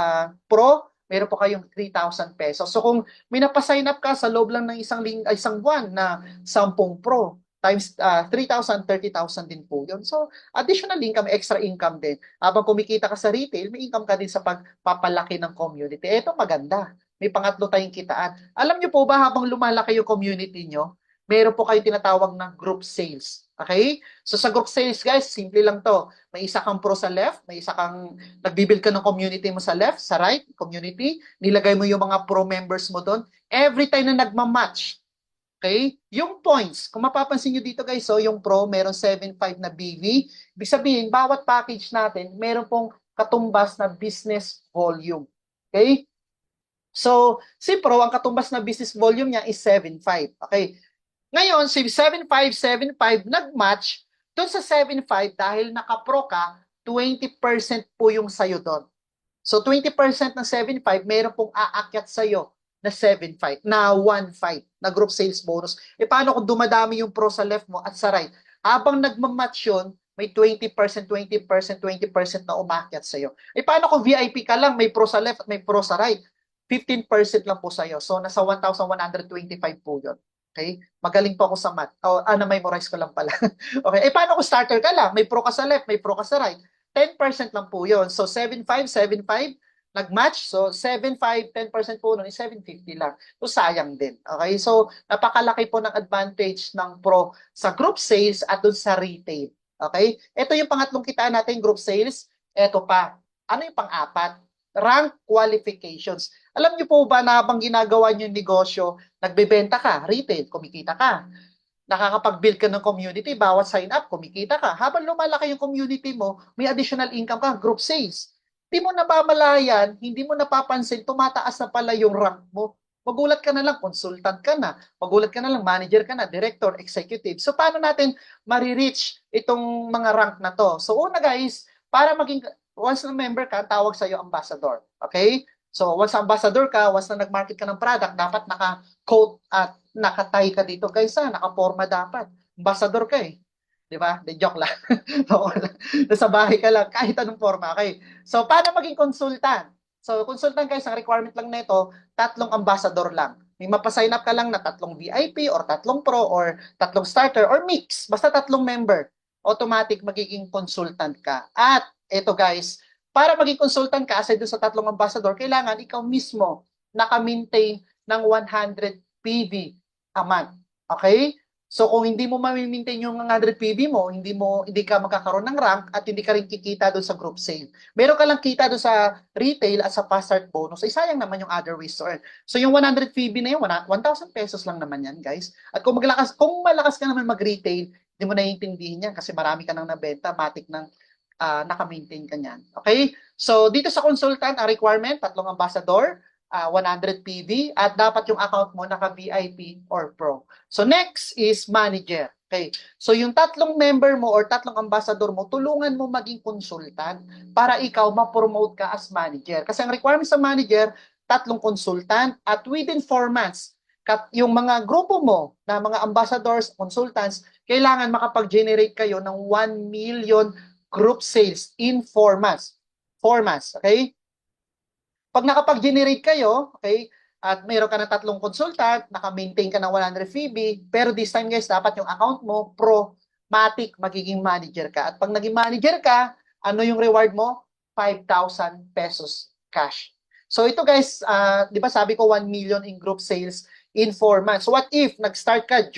pro, meron po kayong 3,000 pesos. So kung may napa-sign up ka sa loob lang ng isang buwan na 10 pro, times 3,000, 30,000 din po yun. So additional income, extra income din. Habang kumikita ka sa retail, may income ka din sa pagpapalaki ng community. Ito maganda. May pangatlo tayong kitaan. Alam niyo po ba habang lumalaki yung community nyo, meron po kayong tinatawag na group sales. Okay? So sa group sales guys, simple lang to. May isa kang pro sa left, may isa kang nagbibuild ka ng community mo sa left, sa right, community. Nilagay mo yung mga pro members mo doon. Every time na nagmamatch, Okay? Yung points, kung mapapansin nyo dito guys, so yung Pro, meron 7.5 na BV. Ibig sabihin, bawat package natin, meron pong katumbas na business volume. Okay? So, si Pro, ang katumbas na business volume niya is 7.5. Okay? Ngayon, si 7.5, 7.5 nag-match doon sa 7.5 dahil naka-Pro ka, 20% po yung sayo doon. So 20% ng 7.5, meron pong aakyat sa'yo na 7.5, na 1.5 na group sales bonus. E paano kung dumadami yung pro sa left mo at sa right? Habang nagmamatch yun, may 20%, 20%, 20% na umakyat sa'yo. E paano kung VIP ka lang, may pro sa left at may pro sa right? 15% lang po sa'yo. So nasa 1,125 po yun. Okay? Magaling po ako sa math. Na-memorize ko lang pala. Okay. E paano kung starter ka lang? May pro ka sa left, may pro ka sa right. 10% lang po yun. So, 7.5, 7.5, nag-match. So, 7.5, 10% po nun is 750 lang. So, sayang din. Okay? So, napakalaki po ng advantage ng Pro sa group sales at dun sa retail. Okay? Ito yung pangatlong kitaan natin, group sales. Ito pa. Ano yung pang-apat? Rank qualifications. Alam niyo po ba na habang ginagawa niyo yung negosyo, nagbebenta ka, retail, kumikita ka, nakakapag-build ka ng community, bawat sign up, kumikita ka. Habang lumalaki yung community mo, may additional income ka, group sales. Hindi mo namamalayan, hindi mo napapansin, tumataas na pala yung rank mo. Magulat ka na lang, consultant ka na. Magulat ka na lang, manager ka na, director, executive. So, paano natin marireach itong mga rank na to? So, una guys, para maging, once na member ka, tawag sa'yo ambassador. Okay? So, once ambassador ka, once na nag-market ka ng product, dapat naka-coat at nakatay ka dito. Guys, nakaporma dapat. Ambassador ka eh. Di ba? De joke lang. Nasa bahay ka lang, kahit anong forma. Okay. So, paano maging consultant? So, consultant guys, ang requirement lang nito, 3 ambassador lang. May mapasign up ka lang na 3 VIP or 3 pro or 3 starter or mix. Basta 3 member. Automatic magiging consultant ka. At ito guys, para maging consultant ka, aside dun sa 3 ambassador, kailangan ikaw mismo naka-maintain ng 100 PV a month. Okay? So kung hindi mo ma-maintain yung 100 PB mo, hindi ka magkakaroon ng rank at hindi ka rin kikita doon sa group sale. Meron ka lang kita doon sa retail at sa fast start bonus. Ay sayang naman yung other ways to earn. So yung 100 PB na yun, 1,000 pesos lang naman yan, guys. At kung malakas ka naman mag-retail, hindi mo naiintindihin yan kasi marami ka nang nabenta, matik nang naka-maintain ka niyan. Okay? So dito sa consultant, ang requirement, 3 ambassador, 100 PV, at dapat yung account mo naka-VIP or Pro. So next is manager. Okay. So yung 3 member mo or 3 ambassador mo, tulungan mo maging consultant para ikaw ma-promote ka as manager. Kasi ang requirement sa manager, 3 consultant at within 4 months, yung mga grupo mo na mga ambassadors, consultants, kailangan makapag-generate kayo ng 1 million group sales in 4 months. 4 months, okay? Pag nakapag-generate kayo, okay, at mayroon ka ng 3 consultant, naka-maintain ka ng 100 FB, pero this time guys, dapat yung account mo, pro-matic, magiging manager ka. At pag naging manager ka, ano yung reward mo? 5,000 pesos cash. So ito guys, di ba sabi ko 1 million in group sales in 4 months. What if nag-start ka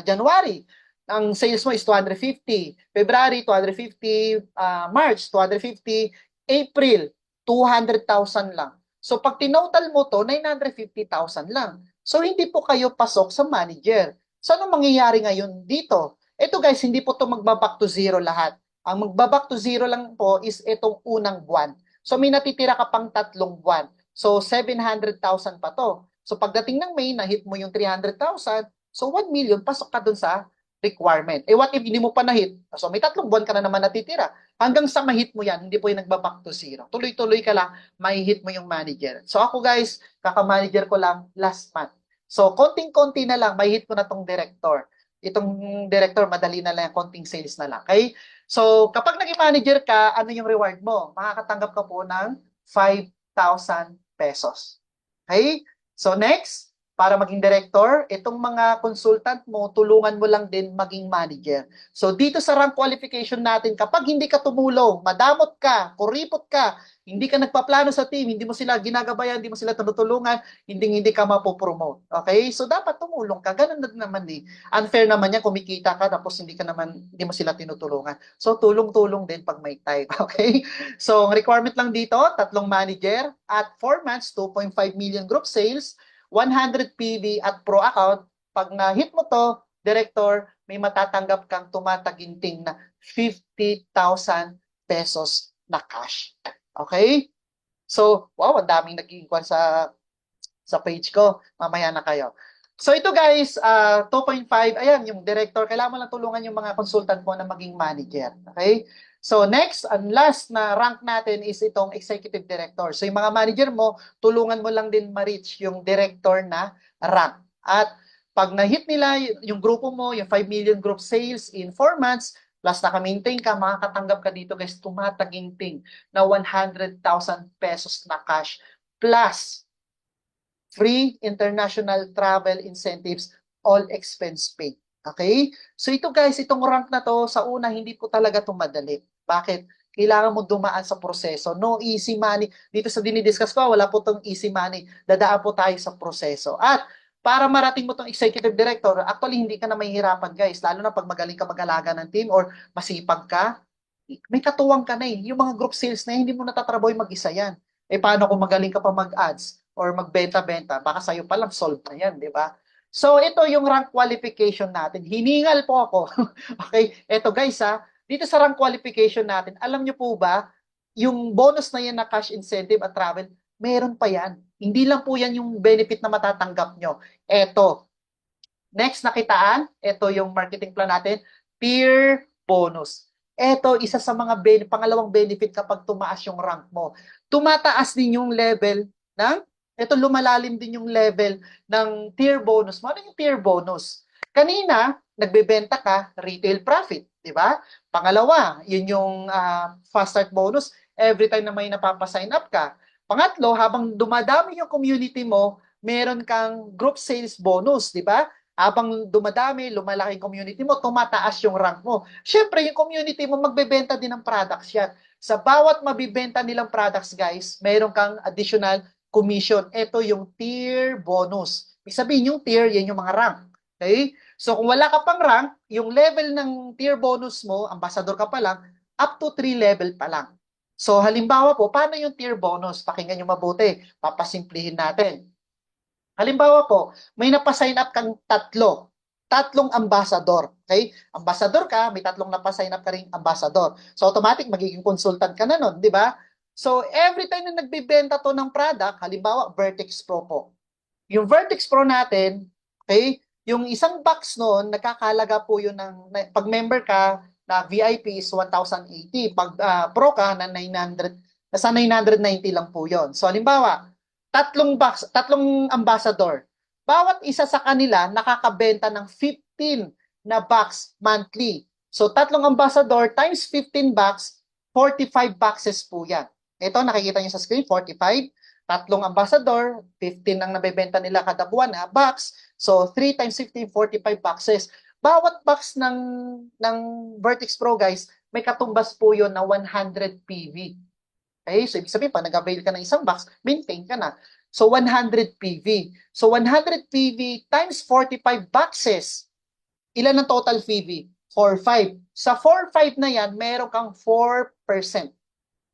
January, ang sales mo is 250, February 250, March 250, April 200,000 lang. So pag tinotal mo to, 950,000 lang. So hindi po kayo pasok sa manager. So ano mangyayari ngayon dito? Ito guys, hindi po to magbaback to zero lahat. Ang magbaback to zero lang po is itong unang buwan. So may natitira ka pang 3 buwan. So 700,000 pa to. So pagdating ng May, na-hit mo yung 300,000. So 1 million, pasok ka dun sa requirement. Eh what if hindi mo pa na-hit? So may 3 buwan ka na naman natitira. Hanggang sa ma-hit mo yan, hindi po yung nagbaback to zero. Tuloy-tuloy ka lang, ma-hit mo yung manager. So ako guys, kaka-manager ko lang last month. So konting-konti na lang, ma-hit ko na tong director. Itong director, madali na lang, konting sales na lang. Okay? So kapag naging manager ka, ano yung reward mo? Makakatanggap ka po ng 5,000 pesos. Okay? So next, para maging director, itong mga consultant mo, tulungan mo lang din maging manager. So dito sa rank qualification natin, kapag hindi ka tumulong, madamot ka, kuripot ka, hindi ka nagpaplano sa team, hindi mo sila ginagabayan, hindi mo sila tinutulungan, hindi ka mapopromote. Okay? So dapat tumulong ka. Ganun na naman eh. Unfair naman yan, kumikita ka, tapos hindi mo sila tinutulungan. So tulong-tulong din pag may time. Okay? So ang requirement lang dito, 3 manager at 4 months, 2.5 million group sales, 100 PV at pro account, Pag na-hit mo to, director, may matatanggap kang tumataginting na 50,000 pesos na cash. Okay? So, wow, ang daming nag-iinquire sa page ko. Mamaya na kayo. So ito guys, 2.5, ayan, yung director, kailangan mo lang tulungan yung mga consultant mo na maging manager. Okay? So next and last na rank natin is itong executive director. So yung mga manager mo, tulungan mo lang din ma-reach yung director na rank. At pag na-hit nila yung grupo mo, yung 5 million group sales in 4 months, plus naka-maintain ka, makakatanggap ka dito guys, tumataginting na 100,000 pesos na cash plus free international travel incentives, all expense paid. Okay? So ito guys, itong rank na to, sa una, hindi po talaga ito madali. Bakit? Kailangan mo dumaan sa proseso. No easy money. Dito sa dinidiscuss ko, wala po itong easy money. Dadaan po tayo sa proseso. At para marating mo itong executive director, actually hindi ka na mahihirapan guys. Lalo na pag magaling ka mag-alaga ng team or masipag ka, may katuwang ka na eh. Yung mga group sales na hindi mo natatrabaho yung mag-isa yan. Eh paano kung magaling ka pa mag-ads or magbenta-benta? Baka sa'yo pa lang solve na yan, di ba? So ito yung rank qualification natin. Hiningal po ako. Okay, ito guys ha. Dito sa rank qualification natin, alam nyo po ba, yung bonus na yan na cash incentive at travel, meron pa yan. Hindi lang po yan yung benefit na matatanggap nyo. Ito, next nakitaan, ito yung marketing plan natin, peer bonus. Ito, isa sa mga pangalawang benefit kapag tumaas yung rank mo. Tumataas din yung level ng, ito lumalalim din yung level ng tier bonus mo. Ano yung tier bonus? Kanina, nagbebenta ka, retail profit, di ba? Pangalawa, yun yung fast start bonus, every time na may napapasign up ka. Pangatlo, habang dumadami yung community mo, meron kang group sales bonus, di ba? Habang dumadami, lumalaki yung community mo, tumataas yung rank mo. Siyempre, yung community mo, magbebenta din ng products yan. Sa bawat mabibenta nilang products, guys, mayroon kang additional commission. Ito yung tier bonus. Ibig sabihin, yung tier, yan yung mga rank. Okay? So, kung wala ka pang rank, yung level ng tier bonus mo, ambassador ka pa lang, up to 3 level pa lang. So, halimbawa po, paano yung tier bonus? Pakinggan nyo mabuti. Papasimplihin natin. Halimbawa po, may napasign up kang tatlong ambassador. Okay? Ambassador ka, may tatlong napasign up ka ring ambassador. So automatic magiging consultant ka na nun, di ba? So every time na nagbebenta to ng product, halimbawa Vertex Pro po. Yung Vertex Pro natin, okay, yung isang box noon, nagkakalaga po yun ng, pag member ka, na VIP is 1,080. Pag Pro ka, na 900, nasa 990 lang po yon. So halimbawa, tatlong ambassador. Bawat isa sa kanila nakakabenta ng 15 na box monthly. So tatlong ambassador times 15 box, 45 boxes po yan. Ito nakikita niyo sa screen, 45. Tatlong ambassador, 15 ang nabebenta nila kada buwan na box. So 3 times 15, 45 boxes. Bawat box ng Vertex Pro guys, may katumbas po yun na 100 PV. Okay? So, ibig sabihin, pag nag-avail ka ng isang box, maintain ka na. So, 100 PV. So, 100 PV times 45 boxes. Ilan ang total PV? 4.5. Sa 4.5 na yan, meron kang 4%.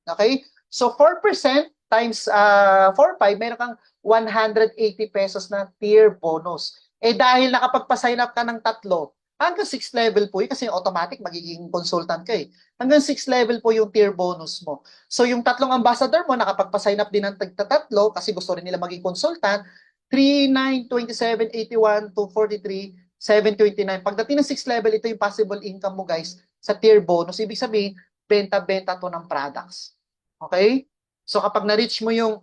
Okay? So, 4% times 4.5, meron kang 180 pesos na tier bonus. Eh, dahil nakapagpa-sign up ka ng tatlo, hanggang 6 level po yun, kasi automatic magiging consultant ka eh. Hanggang 6 level po yung tier bonus mo. So yung tatlong ambassador mo, nakapagpa-sign up din ng tatlo kasi gusto rin nila maging consultant, 3, 9, 27, 81, 243, 729. Pagdating ng 6 level, ito yung possible income mo guys sa tier bonus. Ibig sabihin, benta-benta to ng products. Okay? So kapag na-reach mo yung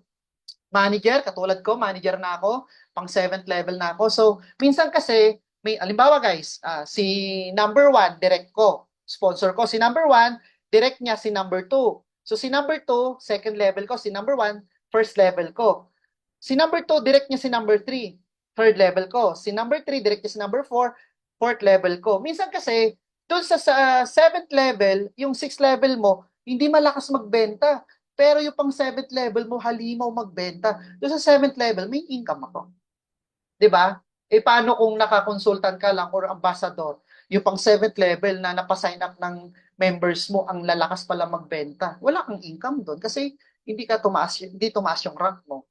manager, katulad ko, manager na ako, pang 7th level na ako. So minsan kasi, may alimbawa guys, si number 1, direct ko, sponsor ko. Si number 1, direct niya si number 2. So si number 2, second level ko. Si number 1, first level ko. Si number 2, direct niya si number 3, third level ko. Si number 3, direct niya si number 4, fourth level ko. Minsan kasi, doon sa 7th level, yung 6th level mo, hindi malakas magbenta. Pero yung pang 7th level mo, halimaw magbenta. Doon sa 7th level, may income ako. 'Di ba? Eh paano kung nakakonsultant ka lang or ambassador, yung pang 7th level na napasign up ng members mo, ang lalakas pala magbenta. Wala kang income doon kasi hindi tumaas yung rank mo.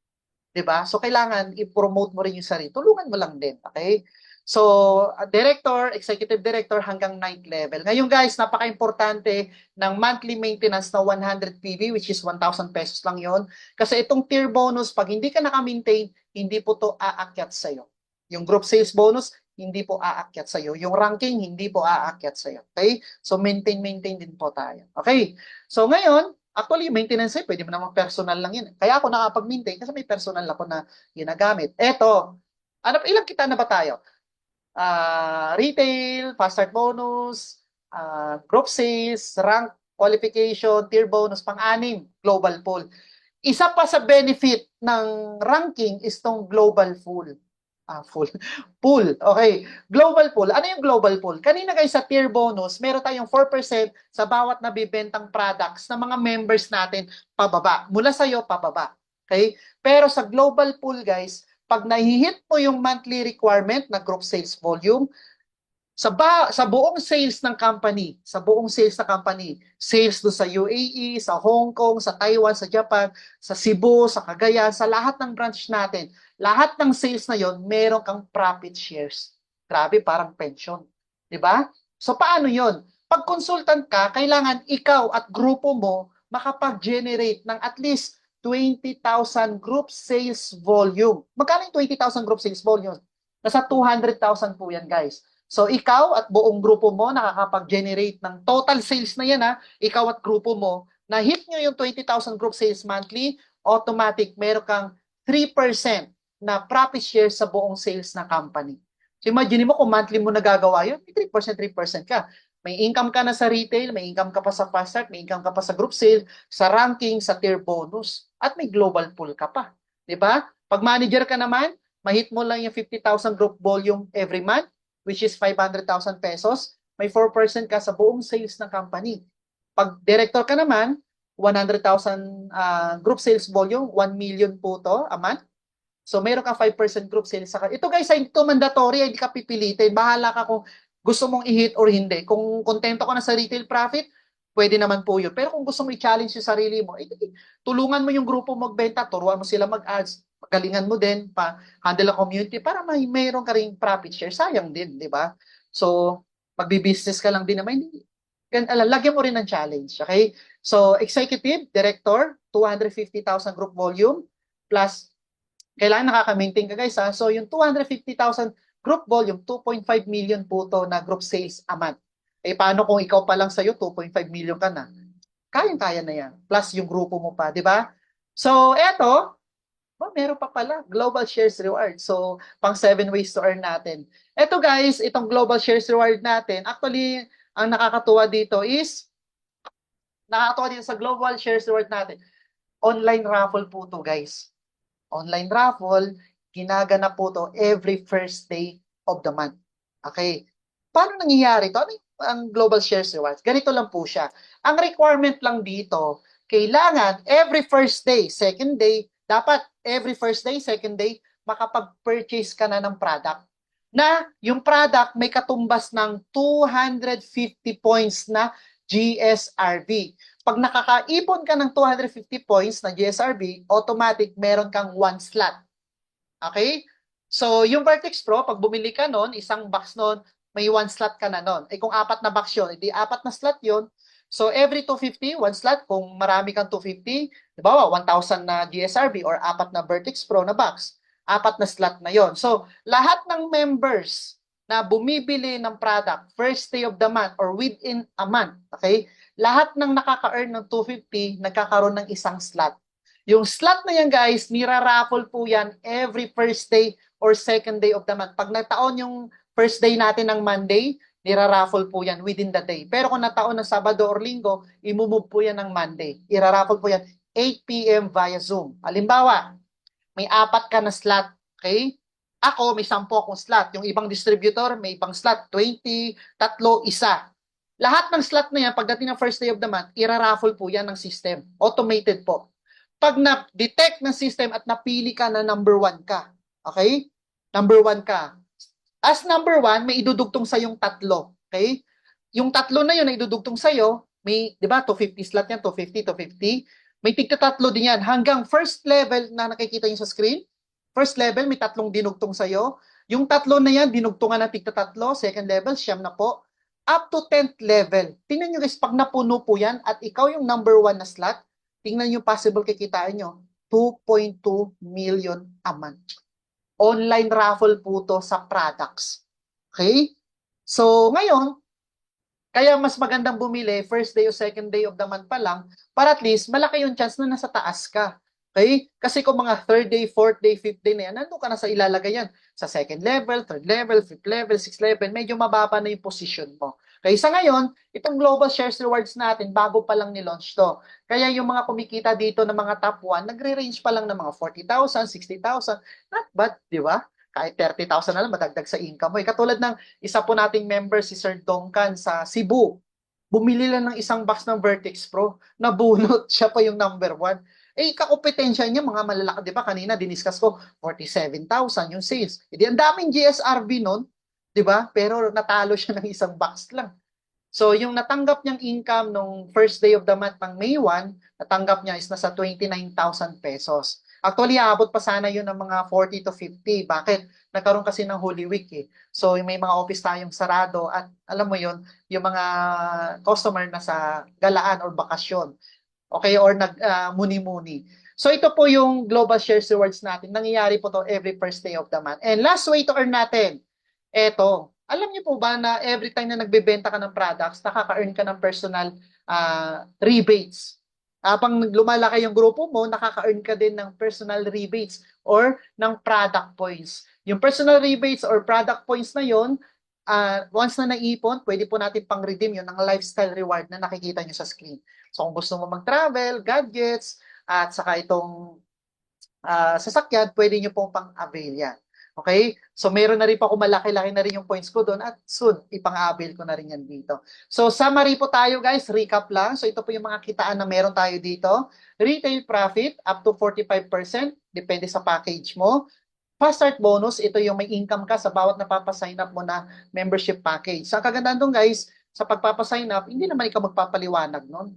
'Di ba? So kailangan i-promote mo rin yung sarili. Tulungan mo lang din, okay? So, director, executive director hanggang 9th level. Ngayon guys, napaka-importante ng monthly maintenance na 100 PV which is 1,000 pesos lang yon. Kasi itong tier bonus, pag hindi ka naka-maintain, hindi po to aakyat sa'yo. Yung group sales bonus, hindi po aakyat sa'yo. Yung ranking, hindi po aakyat sa'yo. Okay? So, maintain din po tayo. Okay? So, ngayon, actually, maintenance ay pwede mo naman personal lang yun. Kaya ako nakapag-maintain kasi may personal ako na ginagamit. Eto, ilang kita na ba tayo? Retail, fast start bonus, group sales, rank, qualification, tier bonus, pang-anim, global pool. Isa pa sa benefit ng ranking is tong global pool. Pool. Okay. Global pool. Ano yung global pool? Kanina guys sa tier bonus, meron tayong 4% sa bawat nabibentang products ng mga members natin pababa. Mula sa'yo, pababa. Okay? Pero sa global pool guys, pag nahihit mo yung monthly requirement na group sales volume, sa buong sales ng company, sales do sa UAE, sa Hong Kong, sa Taiwan, sa Japan, sa Cebu, sa Cagayan, sa lahat ng branch natin, lahat ng sales na yon, meron kang profit shares. Grabe, parang pension. 'Di ba? So paano yon? Pag consultant ka, kailangan ikaw at grupo mo makapag-generate ng at least 20,000 group sales volume. Magkano yung 20,000 group sales volume? Nasa 200,000 po yan, guys. So, ikaw at buong grupo mo nakakapag-generate ng total sales na yan, ha? Ikaw at grupo mo, na hit nyo yung 20,000 group sales monthly, automatic, meron kang 3% na profit share sa buong sales na company. So, imagine mo kung monthly mo nagagawa yun, may 3% ka. May income ka na sa retail, may income ka pa sa fast start, may income ka pa sa group sale, sa ranking, sa tier bonus, at may global pool ka pa. 'Di ba? Pag manager ka naman, mahit mo lang yung 50,000 group volume every month, which is 500,000 pesos, may 4% ka sa buong sales ng company. Pag director ka naman, 100,000 group sales volume, 1 million po to a month. So, meron ka 5% group sales. Ito guys, hindi to mandatory, hindi ka pipilitin. Bahala ka kung gusto mong i-hit or hindi. Kung kontento ka na sa retail profit, pwede naman po yun. Pero kung gusto mo i-challenge yung sarili mo, tulungan mo yung grupo magbenta, turuan mo sila mag-ads, magalingan mo din, handle ang community para mayroon ka ring profit share. Sayang din, di ba? So, magbi-business ka lang din naman, lagyan mo rin ng challenge, okay? So, executive, director, 250,000 group volume, plus, kailangan nakaka-maintain ka guys, ha? So, yung 250,000 group volume, 2.5 million po to na group sales a month. Eh, paano kung ikaw pa lang sa'yo, 2.5 million ka na? Kayang-kaya na yan. Plus yung grupo mo pa, di ba? So, eto, meron pa pala, Global Shares Reward. So, pang 7 ways to earn natin. Eto guys, itong Global Shares Reward natin, actually, ang nakakatuwa dito sa Global Shares Reward natin, online raffle po to guys. Online raffle, ginaganap po to every first day of the month. Okay. Paano nangyayari to? Ano ang Global Shares Rewards? Ganito lang po siya. Ang requirement lang dito, kailangan every first day, second day, dapat every first day, second day, makapag-purchase ka na ng product. Na yung product may katumbas ng 250 points na GSRB. Pag nakakaipon ka ng 250 points na GSRB, automatic meron kang 1 slot. Okay? So, yung Vertex Pro, pag bumili ka nun, isang box nun, may 1 slot ka na nun. Eh kung 4 na box yun, edi 4 na slot yun. So, every 250, 1 slot. Kung marami kang 250, di ba, 1,000 na GSRB or 4 na Vertex Pro na box, 4 na slot na yon. So, lahat ng members na bumibili ng product first day of the month or within a month, okay? Lahat ng nakaka-earn ng 250, nagkakaroon ng isang slot. Yung slot na yan guys, nira-raffle po yan every first day or second day of the month. Pag nataon yung first day natin ng Monday, nira-raffle po yan within the day. Pero kung nataon ng Sabado or Linggo, imumove po yan ng Monday. Ira-raffle po yan 8 p.m. via Zoom. Halimbawa, may 4 ka na slot, okay? Ako, may 10 akong slot. Yung ibang distributor, may ibang slot. 20, 3, 1. Lahat ng slot na yan, pagdating ng first day of the month, ira-raffle po yan ng system. Automated po. Pag na-detect ng system at napili ka na number 1 ka, okay? Number 1 ka. As number 1, may idudugtong sa yung 3. Okay? Yung 3 na yun na idudugtong sa iyo, may, di ba, 250 slot yan, 250, 250. May tigta 3 din yan. Hanggang first level na nakikita nyo sa screen, first level, may 3 dinugtong sa iyo. Yung tatlo na yan, dinugtungan ng tigta tatlo, second level, siyam na po, up to 10th level. Tingnan nyo guys, pag napuno po yan at ikaw yung number 1 na slot, tingnan nyo possible kikitain nyo, 2.2 million a month. Online raffle po to sa products. Okay? So, ngayon, kaya mas magandang bumili first day o second day of the month pa lang para at least malaki yung chance na nasa taas ka. Okay? Kasi kung mga third day, fourth day, fifth day na yan, nandun ka na sa ilalagay yan. Sa second level, third level, fifth level, sixth level, medyo mababa na yung position mo. Okay, sa ngayon, itong Global Shares Rewards natin, bago pa lang ni-launch to. Kaya yung mga kumikita dito ng mga top 1, nagre-range pa lang ng mga 40,000, 60,000. Not bad, di ba? Kahit 30,000 na lang, madagdag sa income mo. Katulad ng isa po nating member, si Sir Dongkan sa Cebu. Bumili lang ng isang box ng Vertex Pro. Nabunot, siya pa yung number 1. Eh, kakompetensya niya, mga malalaki, di ba? Kanina, diniscuss ko, 47,000 yung sales. Hindi, ang daming GSRB nun, di ba? Pero natalo siya ng isang box lang. So, yung natanggap niyang income nung first day of the month ng May 1, natanggap niya is nasa 29,000 pesos. Actually, aabot pa sana yun ng mga 40 to 50. Bakit? Nagkaroon kasi ng Holy Week eh. So, may mga office tayong sarado at alam mo yun, yung mga customer na sa galaan or bakasyon. Okay? Or nag-muni-muni. So, ito po yung Global Shares Rewards natin. Nangyayari po to every first day of the month. And last way to earn natin, eto, alam niyo po ba na every time na nagbebenta ka ng products, nakaka-earn ka ng personal rebates. Habang lumalaki yung grupo mo, nakaka-earn ka din ng personal rebates or ng product points. Yung personal rebates or product points na yon, once na naipon, pwede po natin pang-redeem yun ng lifestyle reward na nakikita nyo sa screen. So kung gusto mo mag-travel, gadgets, at saka itong sasakyan, pwede nyo pong pang-avail yan. Okay? So, meron na rin pa ako malaki-laki na rin yung points ko doon at soon, ipang-avail ko na rin yan dito. So, summary po tayo guys, recap lang. So, ito po yung mga kitaan na meron tayo dito. Retail profit, up to 45%, depende sa package mo. Fast start bonus, ito yung may income ka sa bawat napapasign up mo na membership package. So, ang kagandahan doon guys, sa pagpapasign up, hindi naman ikaw magpapaliwanag nun.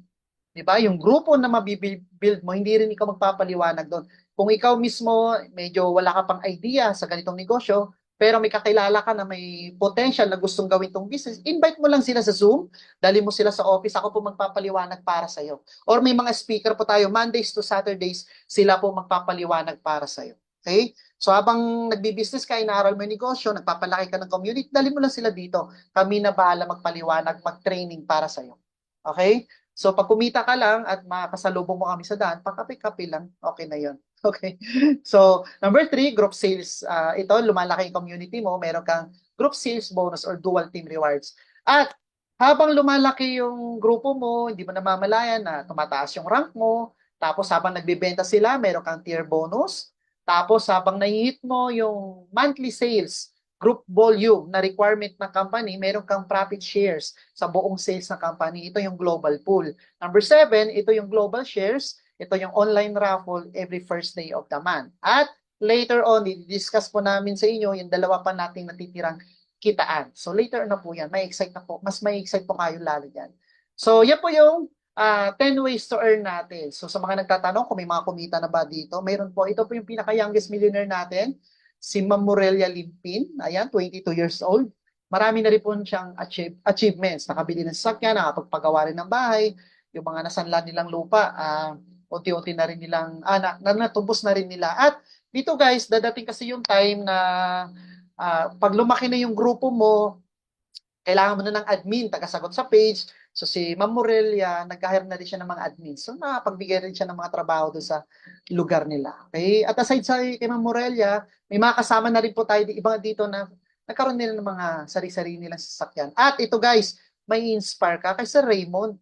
Diba? Yung grupo na mabibuild mo, hindi rin ikaw magpapaliwanag doon. Kung ikaw mismo, medyo wala ka pang idea sa ganitong negosyo, pero may kakilala ka na may potential na gustong gawin tong business, invite mo lang sila sa Zoom, dali mo sila sa office, ako po magpapaliwanag para sa'yo. Or may mga speaker po tayo, Mondays to Saturdays, sila po magpapaliwanag para sa'yo. Okay? So habang nagbi-business ka, inaaral mo yung negosyo, nagpapalaki ka ng community, dali mo lang sila dito. Kami na bahala magpaliwanag, mag-training para sa'yo. Okay? So, pag kumita ka lang at makasalubong mo kami sa daan, pakape-kape lang, okay na yon. Okay? So, number 3, group sales. Ito, lumalaki yung community mo, meron kang group sales bonus or dual team rewards. At habang lumalaki yung grupo mo, hindi mo namamalayan na tumataas yung rank mo, tapos habang nagbibenta sila, meron kang tier bonus, tapos habang nai-hit mo yung monthly sales, group volume na requirement ng company, meron kang profit shares sa buong sales ng company. Ito yung global pool. Number 7, ito yung global shares. Ito yung online raffle every first day of the month. At later on, i-discuss po namin sa inyo yung dalawa pa nating natitirang kitaan. So later na po yan. May excite na po. Mas may excite po kayo lalo yan. So yan po yung 10 ways to earn natin. So sa mga nagtatanong kung may mga kumita na ba dito, mayroon po. Ito po yung pinaka-youngest millionaire natin, si Ma'am Morelia Limpin. Ayan, 22 years old. Marami na rin po siyang achievements. Nakabili ng sasakyan, nakapagpagawa rin ng bahay, yung mga nasanlan nilang lupa, unti-unti na rin nilang, natubos na rin nila. At dito guys, dadating kasi yung time na pag lumaki na yung grupo mo, kailangan mo na ng admin, tagasagot sa page. So si Ma'am Morelia, nag-hire na rin siya ng mga admin. So nakapagbigay rin siya ng mga trabaho doon sa lugar nila. Okay? At aside sa kay Ma'am Morelia, may mga kasama na rin po tayo iba dito na nagkaroon nila ng mga sari-sari nilang sasakyan. At ito guys, may inspire ka kay Sir Raymond.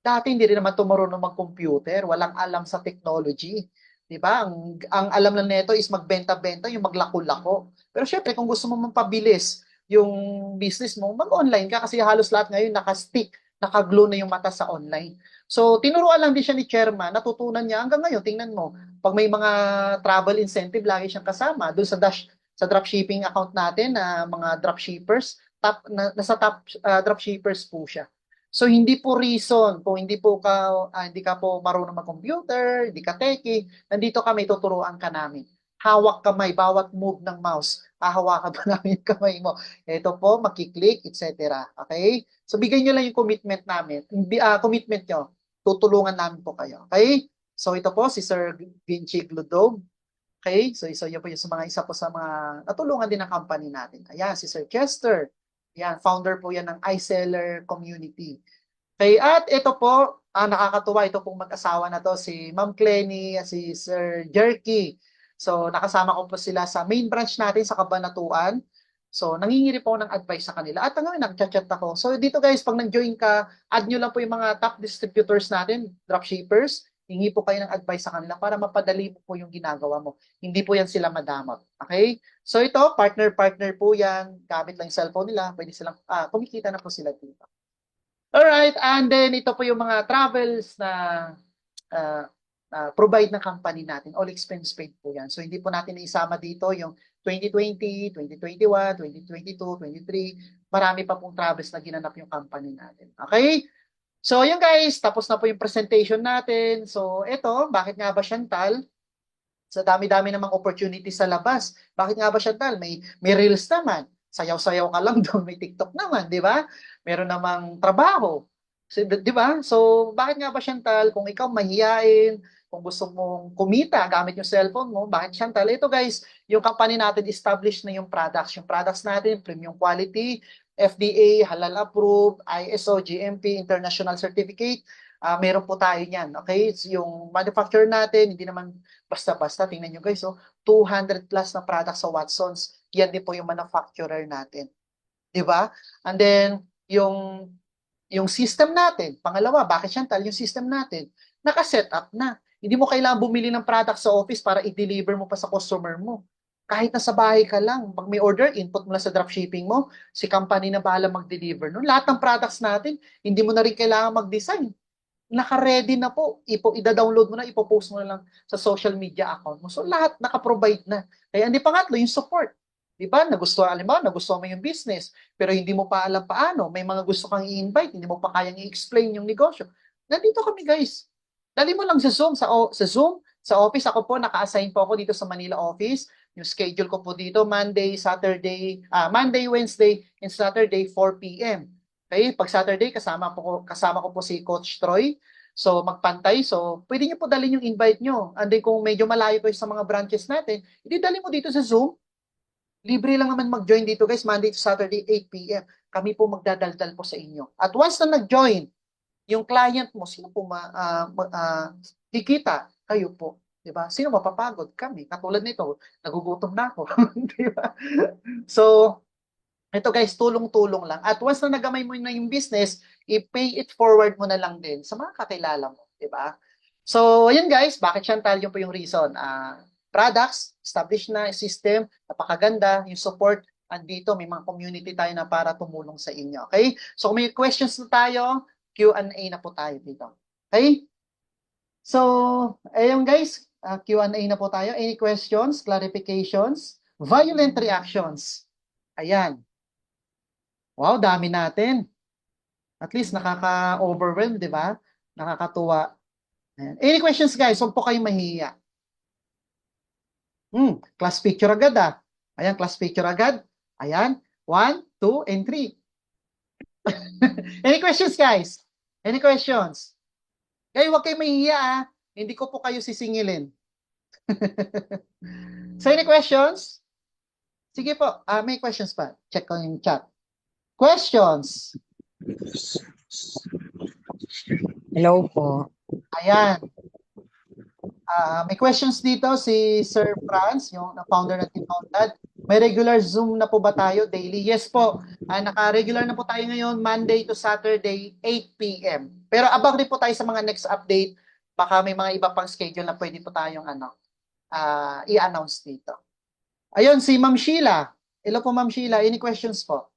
Dati hindi rin naman ito marunong mag-computer, walang alam sa technology. 'Di ba? Ang alam lang nito is magbenta-benta, yung maglako-lako. Pero syempre, kung gusto mo mapabilis yung business mo, mag-online ka kasi halos lahat ngayon naka-stick, naka-glue na yung mata sa online. So, tinuruan lang din siya ni chairman, natutunan niya hanggang ngayon, tingnan mo, pag may mga travel incentive, lagi siyang kasama. Doon sa dropshipping account natin na mga dropshippers, nasa top dropshippers po siya. So hindi po reason kung hindi ka po marunong mag-computer, hindi ka techie, nandito kami tuturuan ka namin hawak kamay, bawat move ng mouse, hahawakan pa namin yung kamay mo. Ito po, makiklik, etc. Okay? So, bigay nyo lang yung commitment namin. Commitment nyo. Tutulungan namin po kayo. Okay? So, ito po, si Sir Vinci Gludog. Okay? So, yun po yung sa mga isa po sa mga natulungan din ng company natin. Ayan, si Sir Chester. Ayan, founder po yan ng iSeller Community. Okay, at ito po, nakakatuwa ito pong mag-asawa na to, si Ma'am Clenny at si Sir Jerky. So, nakasama ko po sila sa main branch natin sa Cabanatuan. So, nangingiri po ng advice sa kanila. At ngayon, nag-chat ako. So, dito guys, pag nag-join ka, add nyo lang po yung mga top distributors natin, dropshippers. Hingi po kayo ng advice sa kanila para mapadali mo po yung ginagawa mo. Hindi po yan sila madamot. Okay? So, ito, partner-partner po yan. Gamit lang yung cellphone nila. Pwede silang, kumikita na po sila dito. Alright, and then ito po yung mga travels na uh, provide ng company natin. All expense paid po yan. So hindi po natin naisama dito yung 2020, 2021, 2022, 2023. Marami pa pong travels na ginanap yung company natin. Okay? So yun guys, tapos na po yung presentation natin. So ito, bakit nga ba Chantal? Sa dami-dami namang opportunity sa labas. Bakit nga ba Chantal? May reels naman. Sayaw-sayaw ka lang doon. May TikTok naman, di ba? Meron namang trabaho. Di ba? So, bakit nga ba Chantal? Kung ikaw mahihain, kung gusto mong kumita gamit yung cellphone mo, bakit Chantal? Ito guys, yung company natin established na yung products. Yung products natin, premium quality, FDA, halal approved, ISO, GMP, international certificate. Meron po tayo niyan. Okay? So, yung manufacturer natin, hindi naman basta-basta. Tingnan nyo guys, oh, 200 plus na products sa Watsons. Yan din po yung manufacturer natin. Di ba? And then, yung system natin, pangalawa, bakit Chantal, yung system natin, naka-set up na. Hindi mo kailangan bumili ng product sa office para i-deliver mo pa sa customer mo. Kahit nasa bahay ka lang, pag may order, input mo lang sa dropshipping mo, si company na bahala mag-deliver. No? Lahat ng products natin, hindi mo na rin kailangan mag-design. Naka-ready na po. Ida-download mo na, ipopost mo na lang sa social media account mo. So lahat naka-provide na. Kaya hindi pangatlo, yung support. Di ba? Nagustuhan, alam mo, nagustuhan mo yung business, pero hindi mo pa alam paano. May mga gusto kang i-invite, hindi mo pa kayang i-explain yung negosyo. Nandito kami, guys. Dali mo lang sa Zoom. Sa Zoom, sa office, ako po, naka-assign po ako dito sa Manila office. Yung schedule ko po dito, Monday, Wednesday, and Saturday, 4 p.m. Okay? Pag Saturday, kasama ko po si Coach Troy. So, magpantay. So, pwede niyo po dalhin yung invite nyo. And then, kung medyo malayo kayo sa mga branches natin, hindi dali mo dito sa Zoom. Libre lang naman mag-join dito guys, Monday to Saturday, 8 p.m. Kami po magdadaldal po sa inyo. At once na nag-join, yung client mo, sino po kikita? Kayo po. Diba? Sino mapapagod? Kami. Katulad nito, nagugutom na ako. Diba? So, ito guys, tulong-tulong lang. At once na nagamay mo na yung business, i-pay it forward mo na lang din sa mga kakilala mo. Diba? So, ayun guys, bakit Chantal? Yun po yung reason. Products, established na system, napakaganda, yung support, andito, may mga community tayo na para tumulong sa inyo. Okay? So, kung may questions na tayo, Q&A na po tayo dito. Okay? So, ayun guys, Q&A na po tayo. Any questions, clarifications, violent reactions? Ayan. Wow, dami natin. At least nakaka-overwhelm, di ba? Nakakatuwa. Ayan. Any questions guys? Huwag po kayong mahihiya. Class picture agad ah. Ayan, class picture agad. Ayan. 1, 2, and 3. Any questions, guys? Any questions? Kayo, huwag kayo mahihiya ah. Hindi ko po kayo sisingilin. So, any questions? Sige po. May questions pa. Check ko yung chat. Questions? Hello po. Ayan. May questions dito si Sir Franz, yung founder ng Team Countad. May regular Zoom na po ba tayo daily? Yes po. Naka-regular na po tayo ngayon, Monday to Saturday, 8 p.m. Pero abang rin po tayo sa mga next update. Baka may mga iba pang schedule na pwede po tayong i-announce dito. Ayun, si Ma'am Sheila. Hello po, Ma'am Sheila. Any questions po?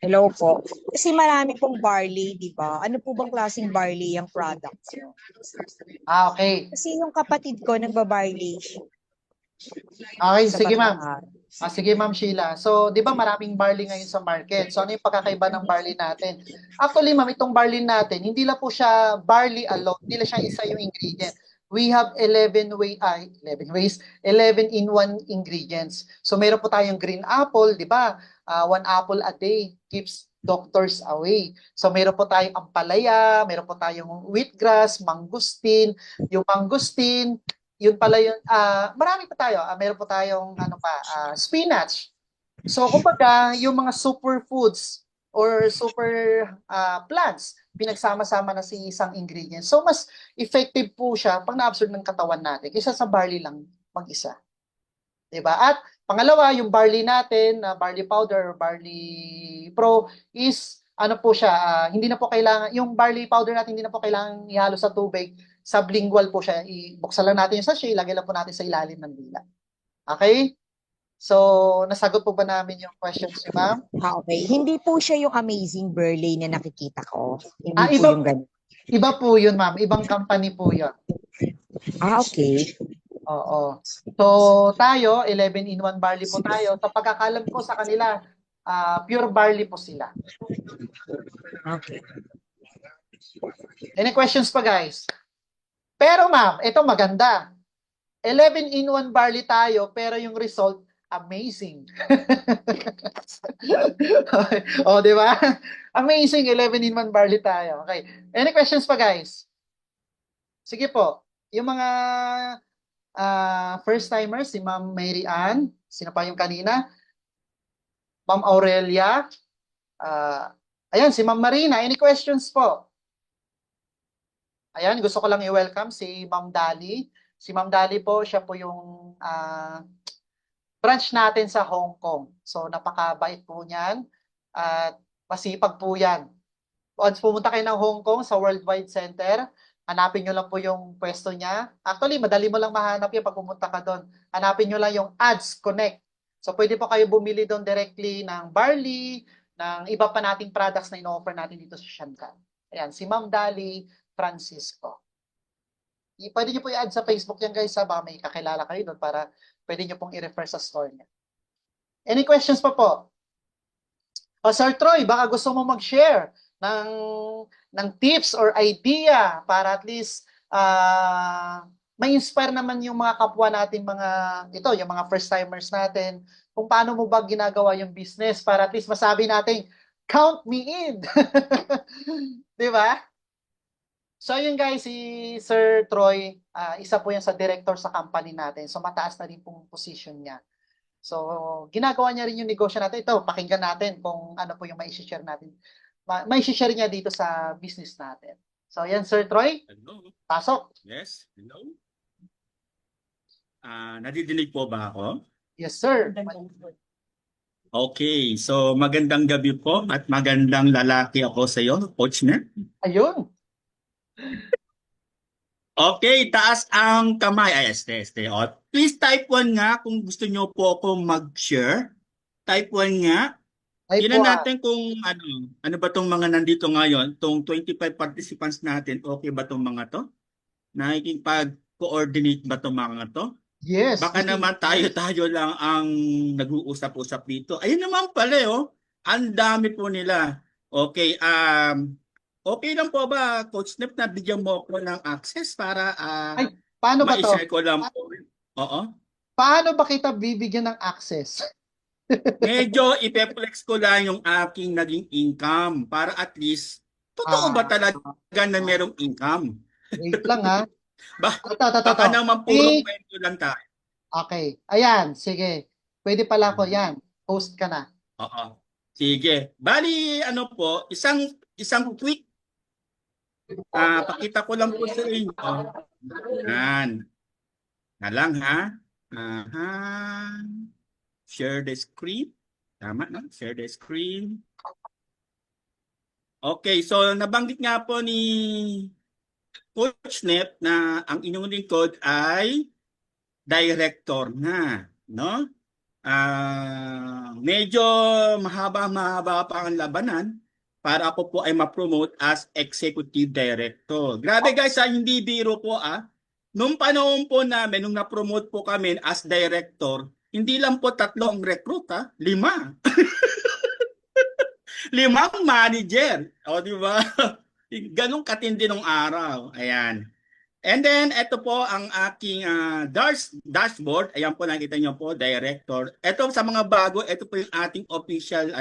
Hello po. Kasi marami pong barley, di ba? Ano po bang klaseng barley yung products nyo? Okay. Kasi yung kapatid ko nagba-barley Okay, sa sige ma'am. Batangas. Sige ma'am Sheila. So, di ba maraming barley ngayon sa market? So, ano yung pagkakaiba ng barley natin? Actually ma'am, itong barley natin, hindi lang po siya barley alone. Hindi lang siya isa yung ingredient. we have 11 ways, 11 in 1 ingredients. So meron po tayong green apple, di ba? 1 apple a day keeps doctors away. So meron po tayong ampalaya, meron po tayong wheatgrass, mangustin. Yung mangustin, yun pala yun, marami pa tayo. Meron po tayong spinach. So kumbaga, yung mga superfoods or super plants, pinagsama-sama na sa isang ingredient. So mas effective po siya pag na-absorb ng katawan natin kaysa sa barley lang mag-isa. 'Di ba? At pangalawa, yung barley natin, barley powder, barley pro is ano po siya, hindi na po kailangan, yung barley powder natin hindi na po kailangan ihalo sa tubig, sublingual po siya. Ibuksan lang natin yung sachet, ilagay lang po natin sa ilalim ng dila. Okay? So, nasagot po ba namin yung questions niyo, ma'am? Okay. Hindi po siya yung amazing barley na nakikita ko. Hindi po Iba, yung ganun. iba po yun, ma'am. Ibang company po yun. Okay. Oo. So, tayo, 11 in 1 barley po tayo. Sa pagkakalam ko sa kanila, pure barley po sila. Okay. Any questions pa, guys? Pero, ma'am, ito maganda. 11 in 1 barley tayo, pero yung result, amazing. O, di ba? Amazing, 11 in 1 barley tayo. Okay. Any questions pa, guys? Sige po. Yung mga first-timers, si Ma'am Mary Ann, sino pa yung kanina? Ma'am Aurelia. Ayan, si Ma'am Marina. Any questions po? Ayan, gusto ko lang i-welcome si Ma'am Dali. Si Ma'am Dali po, siya po yung branch natin sa Hong Kong. So, napakabait po niyan at masipag po yan. Once pumunta kayo ng Hong Kong sa Worldwide Center, hanapin nyo lang po yung pwesto niya. Actually, madali mo lang mahanap yan pag pumunta ka doon. Hanapin nyo lang yung Ads Connect. So, pwede po kayo bumili doon directly ng barley, ng iba pa nating products na ino-offer natin dito sa Shanghai. Ayan, si Ma'am Dali Francisco. Pwede nyo po i-add sa Facebook yan, guys. Baka may kakilala kayo doon para pwede nyo pong i-refer sa store niya. Any questions pa po? Sir Troy, baka gusto mo mag-share ng tips or idea para at least may-inspire naman yung mga kapwa natin, yung mga first-timers natin, kung paano mo ba ginagawa yung business para at least masabi natin, count me in. Di ba? So yun guys, si Sir Troy, isa po yan sa director sa company natin. So mataas na rin pong position niya. So ginagawa niya rin yung negosyo natin. Ito, pakinggan natin kung ano po yung mai-share natin. Mai-share niya dito sa business natin. So yan Sir Troy, Hello. pasok. Yes, hello. Nadidinig po ba ako? Yes sir. Okay, so magandang gabi po at magandang lalaki ako sa iyo, Coach Net. Ayun. Okay, taas ang kamay. Ay, este. O, please type 1 nga kung gusto nyo po ako mag-share. Type 1 nga. Ay Tingnan po, natin kung ano ba tong mga nandito ngayon, tong 25 participants natin, okay ba tong mga to? Nakikipag-coordinate ba tong mga to? yes. Baka naman tayo lang ang nag-uusap-usap dito. Ayun naman pala, ang dami po nila. Okay, okay lang po ba, Coach Nep, na bigyan mo ako ng access para Ay, paano ba to? ma-share ko lang po. Oo. Paano ba kita bibigyan ng access? Medyo ipeplex ko lang yung aking naging income para at least, totoo ba talaga na merong income? Wait lang ha. Baka naman puro kwento lang tayo. Okay. Ayan, sige. Pwede pala ako yan. Post ka na. Oo. Sige. Bali, ano po, isang quick pakita ko lang po sa inyo. Yan. Na lang ha. Aha. Share the screen. Tama no? Share the screen. Okay, so nabanggit nga po ni Coach Nep na ang inyong lingkod ay director na, no? Medyo mahaba pa ang labanan para ako po ay ma-promote as executive director. Grabe guys, hindi biro po Nung panahon po namin, nung na-promote po kami as director, hindi lang po 3 ang recruit 5. 5 manager. O di ba? Ganong katindi nung araw. Ayan. And then, ito po ang aking dashboard. Ayan po, nakita nyo po, director. Ito sa mga bago, ito po yung ating official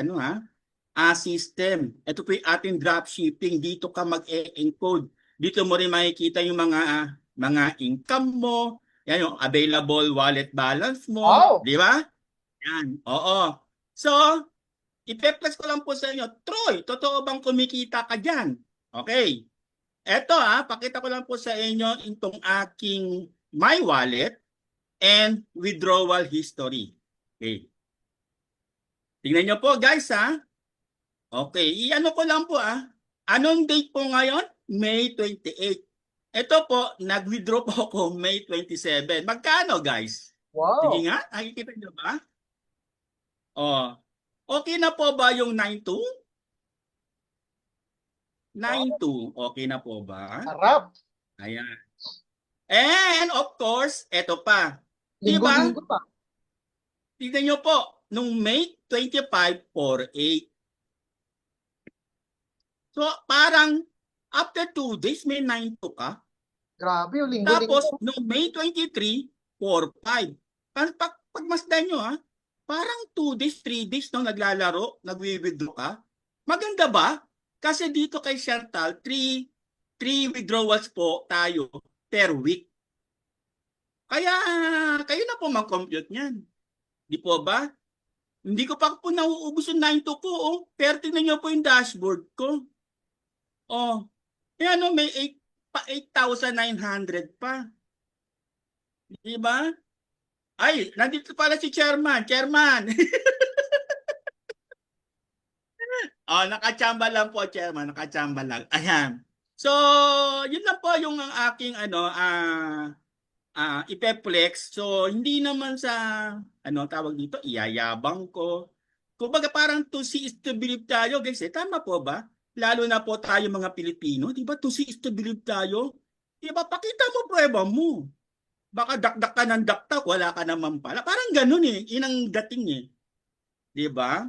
system. Ito po yung ating dropshipping. Dito ka mag-encode. Dito mo rin makikita yung mga income mo. Yan yung available wallet balance mo. Wow! Di ba? Yan. Oo. So, ipe-flex ko lang po sa inyo. Troy, totoo bang kumikita ka dyan? Okay. Eto pakita ko lang po sa inyo itong aking my wallet and withdrawal history. Okay. Tingnan nyo po guys Okay, iano ko lang po Anong date po ngayon? May 28. Ito po, nag-withdraw po ako May 27. Magkano guys? Wow! Sige nga, nakikita nyo ba? Okay na po ba yung 92? 92, okay na po ba? Sarap! Ayan. And of course, eto pa. Diba? Linggo-linggo pa. Tignan nyo po, nung May 25, 48. So, parang after 2 days, may 92 ka. Grabe yung Tapos, linggo-linggo. nung May 23, 45. Pagmasdan nyo parang 2 days, 3 days nung naglalaro, nagwi-withdraw ka. Maganda ba? Kasi dito kay Chantal, 3 withdrawals po tayo per week. Kaya kayo na po mag-compute niyan. Di po ba? Hindi ko pa po nauubos yung 92 ko. Pero tingnan nyo po yung dashboard ko. Yan may 8,900 pa. Di ba? Ay, nandito pala si Chairman. Chairman! Nakachamba lang po, Chairman. Nakachamba lang. Ayan. So, yun lang po yung aking ipe-flex. So, hindi naman sa tawag dito, iyayabang ko. Kumbaga parang to see is to believe tayo, guys. Tama po ba? Lalo na po tayo mga Pilipino, 'di ba? To see is to believe tayo. 'Di ba? Pakita mo prueba mo. Baka dakdak ka ng daktak, wala ka naman pala. Parang ganoon inang dating 'Di ba?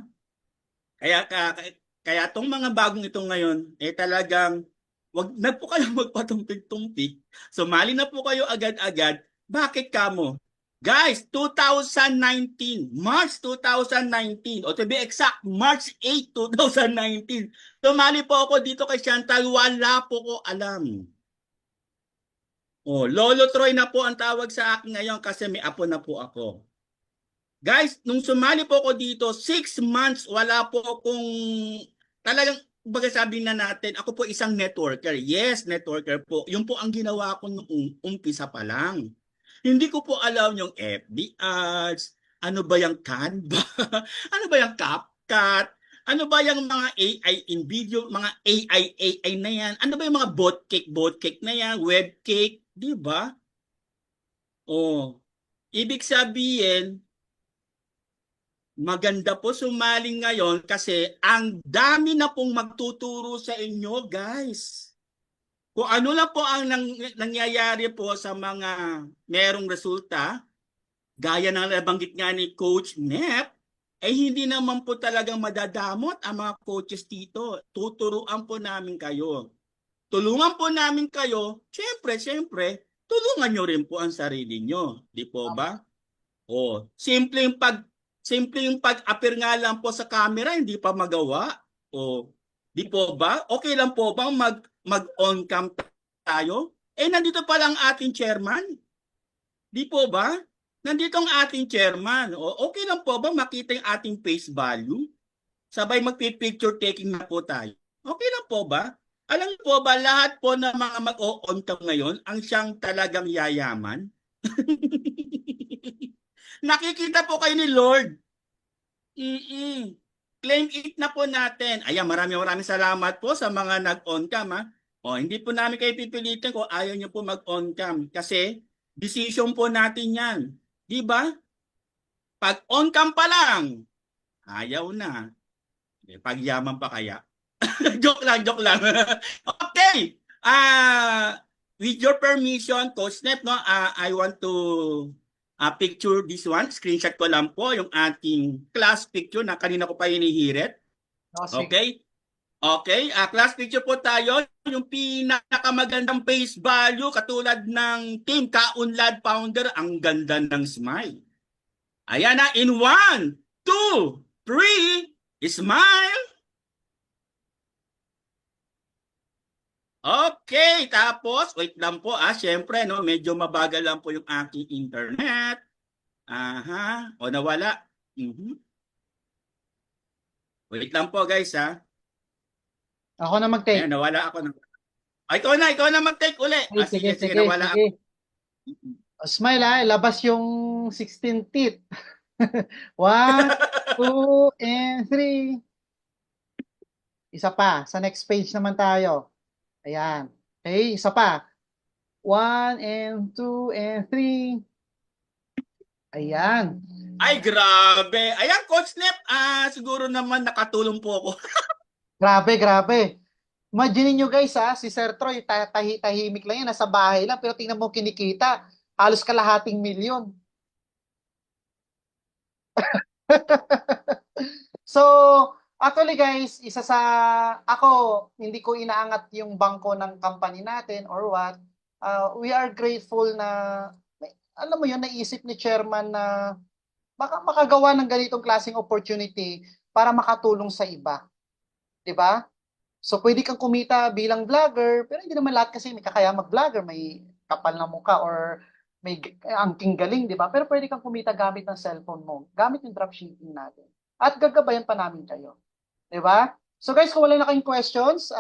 Kaya tong mga bagong ito ngayon, talagang wag na po kayo magpatumpik-tumpik. Sumali na po kayo agad-agad. Bakit kamo? Guys, 2019, March 2019, o to be exact, March 8, 2019. Sumali po ako dito kay Chantal, wala po ko alam. Lolo Troy na po ang tawag sa akin ngayon kasi may apo na po ako. Guys, nung sumali po ako dito, 6 months, wala po akong talagang, baga sabi na natin, ako po isang networker. Yes, networker po. Yun po ang ginawa ko nung umpisa pa lang. Hindi ko po alam yung FB ads, ano ba yung Canva, ano ba yung CapCut, ano ba yung mga AI in video, mga AI na yan, ano ba yung mga bot cake na yan, web cake, di ba? Ibig sabihin, maganda po sumaling ngayon kasi ang dami na pong magtuturo sa inyo, guys. Kung ano lang po ang nangyayari po sa mga merong resulta, gaya ng nabanggit nga ni Coach Nep, hindi naman po talagang madadamot ang mga coaches dito. Tuturuan po namin kayo. Tulungan po namin kayo, syempre, tulungan nyo rin po ang sarili nyo. Di po ba? Simple yung pag-appear nga lang po sa camera, hindi pa magawa. Di po ba? Okay lang po bang mag-on cam tayo? Nandito pa lang ating chairman. Di po ba? Nandito ang ating chairman. Okay lang po ba makita yung ating face value? Sabay magpi-picture taking na po tayo. Okay lang po ba? Alam po ba lahat po ng mga mag-on cam ngayon ang siyang talagang yayaman? Nakikita po kayo ni Lord. Claim it na po natin. Ayan, maraming salamat po sa mga nag-on cam hindi po namin kayo pipilitin kung ayaw nyo po mag-on cam. Kasi decision po natin yan. Di ba? Pag on cam pa lang, ayaw na. Pagyaman pa kaya. joke lang. Okay. With your permission, Coach Nep, I want to picture this one. Screenshot ko lang po yung ating class picture na kanina ko pa hinihirit. Sige. Okay? Okay, class picture po tayo. Yung pinakamagandang face value katulad ng Team Kaunlad founder, ang ganda ng smile. Ayan na, in 1, 2, 3, smile. Okay, tapos, wait lang po syempre, no, medyo mabagal lang po yung aking internet. Aha, o nawala. Wait lang po guys Ako na mag-take. Ayan, nawala ako. Ikaw na mag-take uli. Sige, Sige, sige, nawala ako. sige. Smile labas yung 16 teeth. 1, 2, and 3. Isa pa. Sa next page naman tayo. Ayan. Okay, isa pa. 1, and 2, and 3. Ayan. Ay, grabe. Ayan, Coach Nep, siguro naman nakatulong po ako. Grabe, grabe. Imagine nyo guys si Sir Troy, tahimik lang yan, nasa bahay lang, pero tingnan mo kinikita, halos kalahating milyon. So, actually guys, ako, hindi ko inaangat yung bangko ng company natin or what. We are grateful na, alam mo yun, naisip ni chairman na baka makagawa ng ganitong klaseng opportunity para makatulong sa iba. 'Di ba? So, pwede kang kumita bilang vlogger, pero hindi naman lahat kasi may kakaya mag-vlogger, may kapal na mukha or may angking galing, di ba? Pero pwede kang kumita gamit ng cellphone mo, gamit yung dropshipping natin. At gagabayan pa namin kayo. Di ba? So guys, kung wala na kayong questions,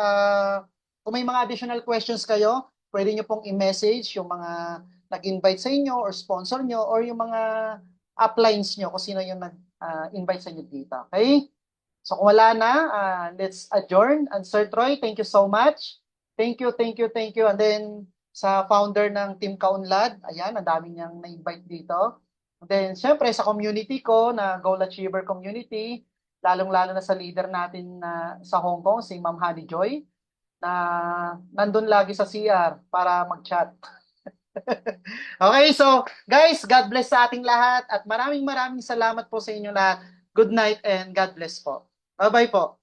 kung may mga additional questions kayo, pwede nyo pong i-message yung mga nag-invite sa inyo or sponsor nyo or yung mga uplines nyo kung sino yung nag-invite sa inyo dito. Okay? So kung wala na, let's adjourn. And Sir Troy, thank you so much. Thank you, thank you, thank you. And then sa founder ng Team Kaunlad, ayan, ang dami niyang na-invite dito. And then syempre sa community ko, na Goal Achiever Community, lalong-lalo na sa leader natin sa Hong Kong, si Ma'am Honey Joy, na nandun lagi sa CR para mag-chat. Okay, so guys, God bless sa ating lahat at maraming salamat po sa inyo lahat. Good night and God bless po. Bye-bye po.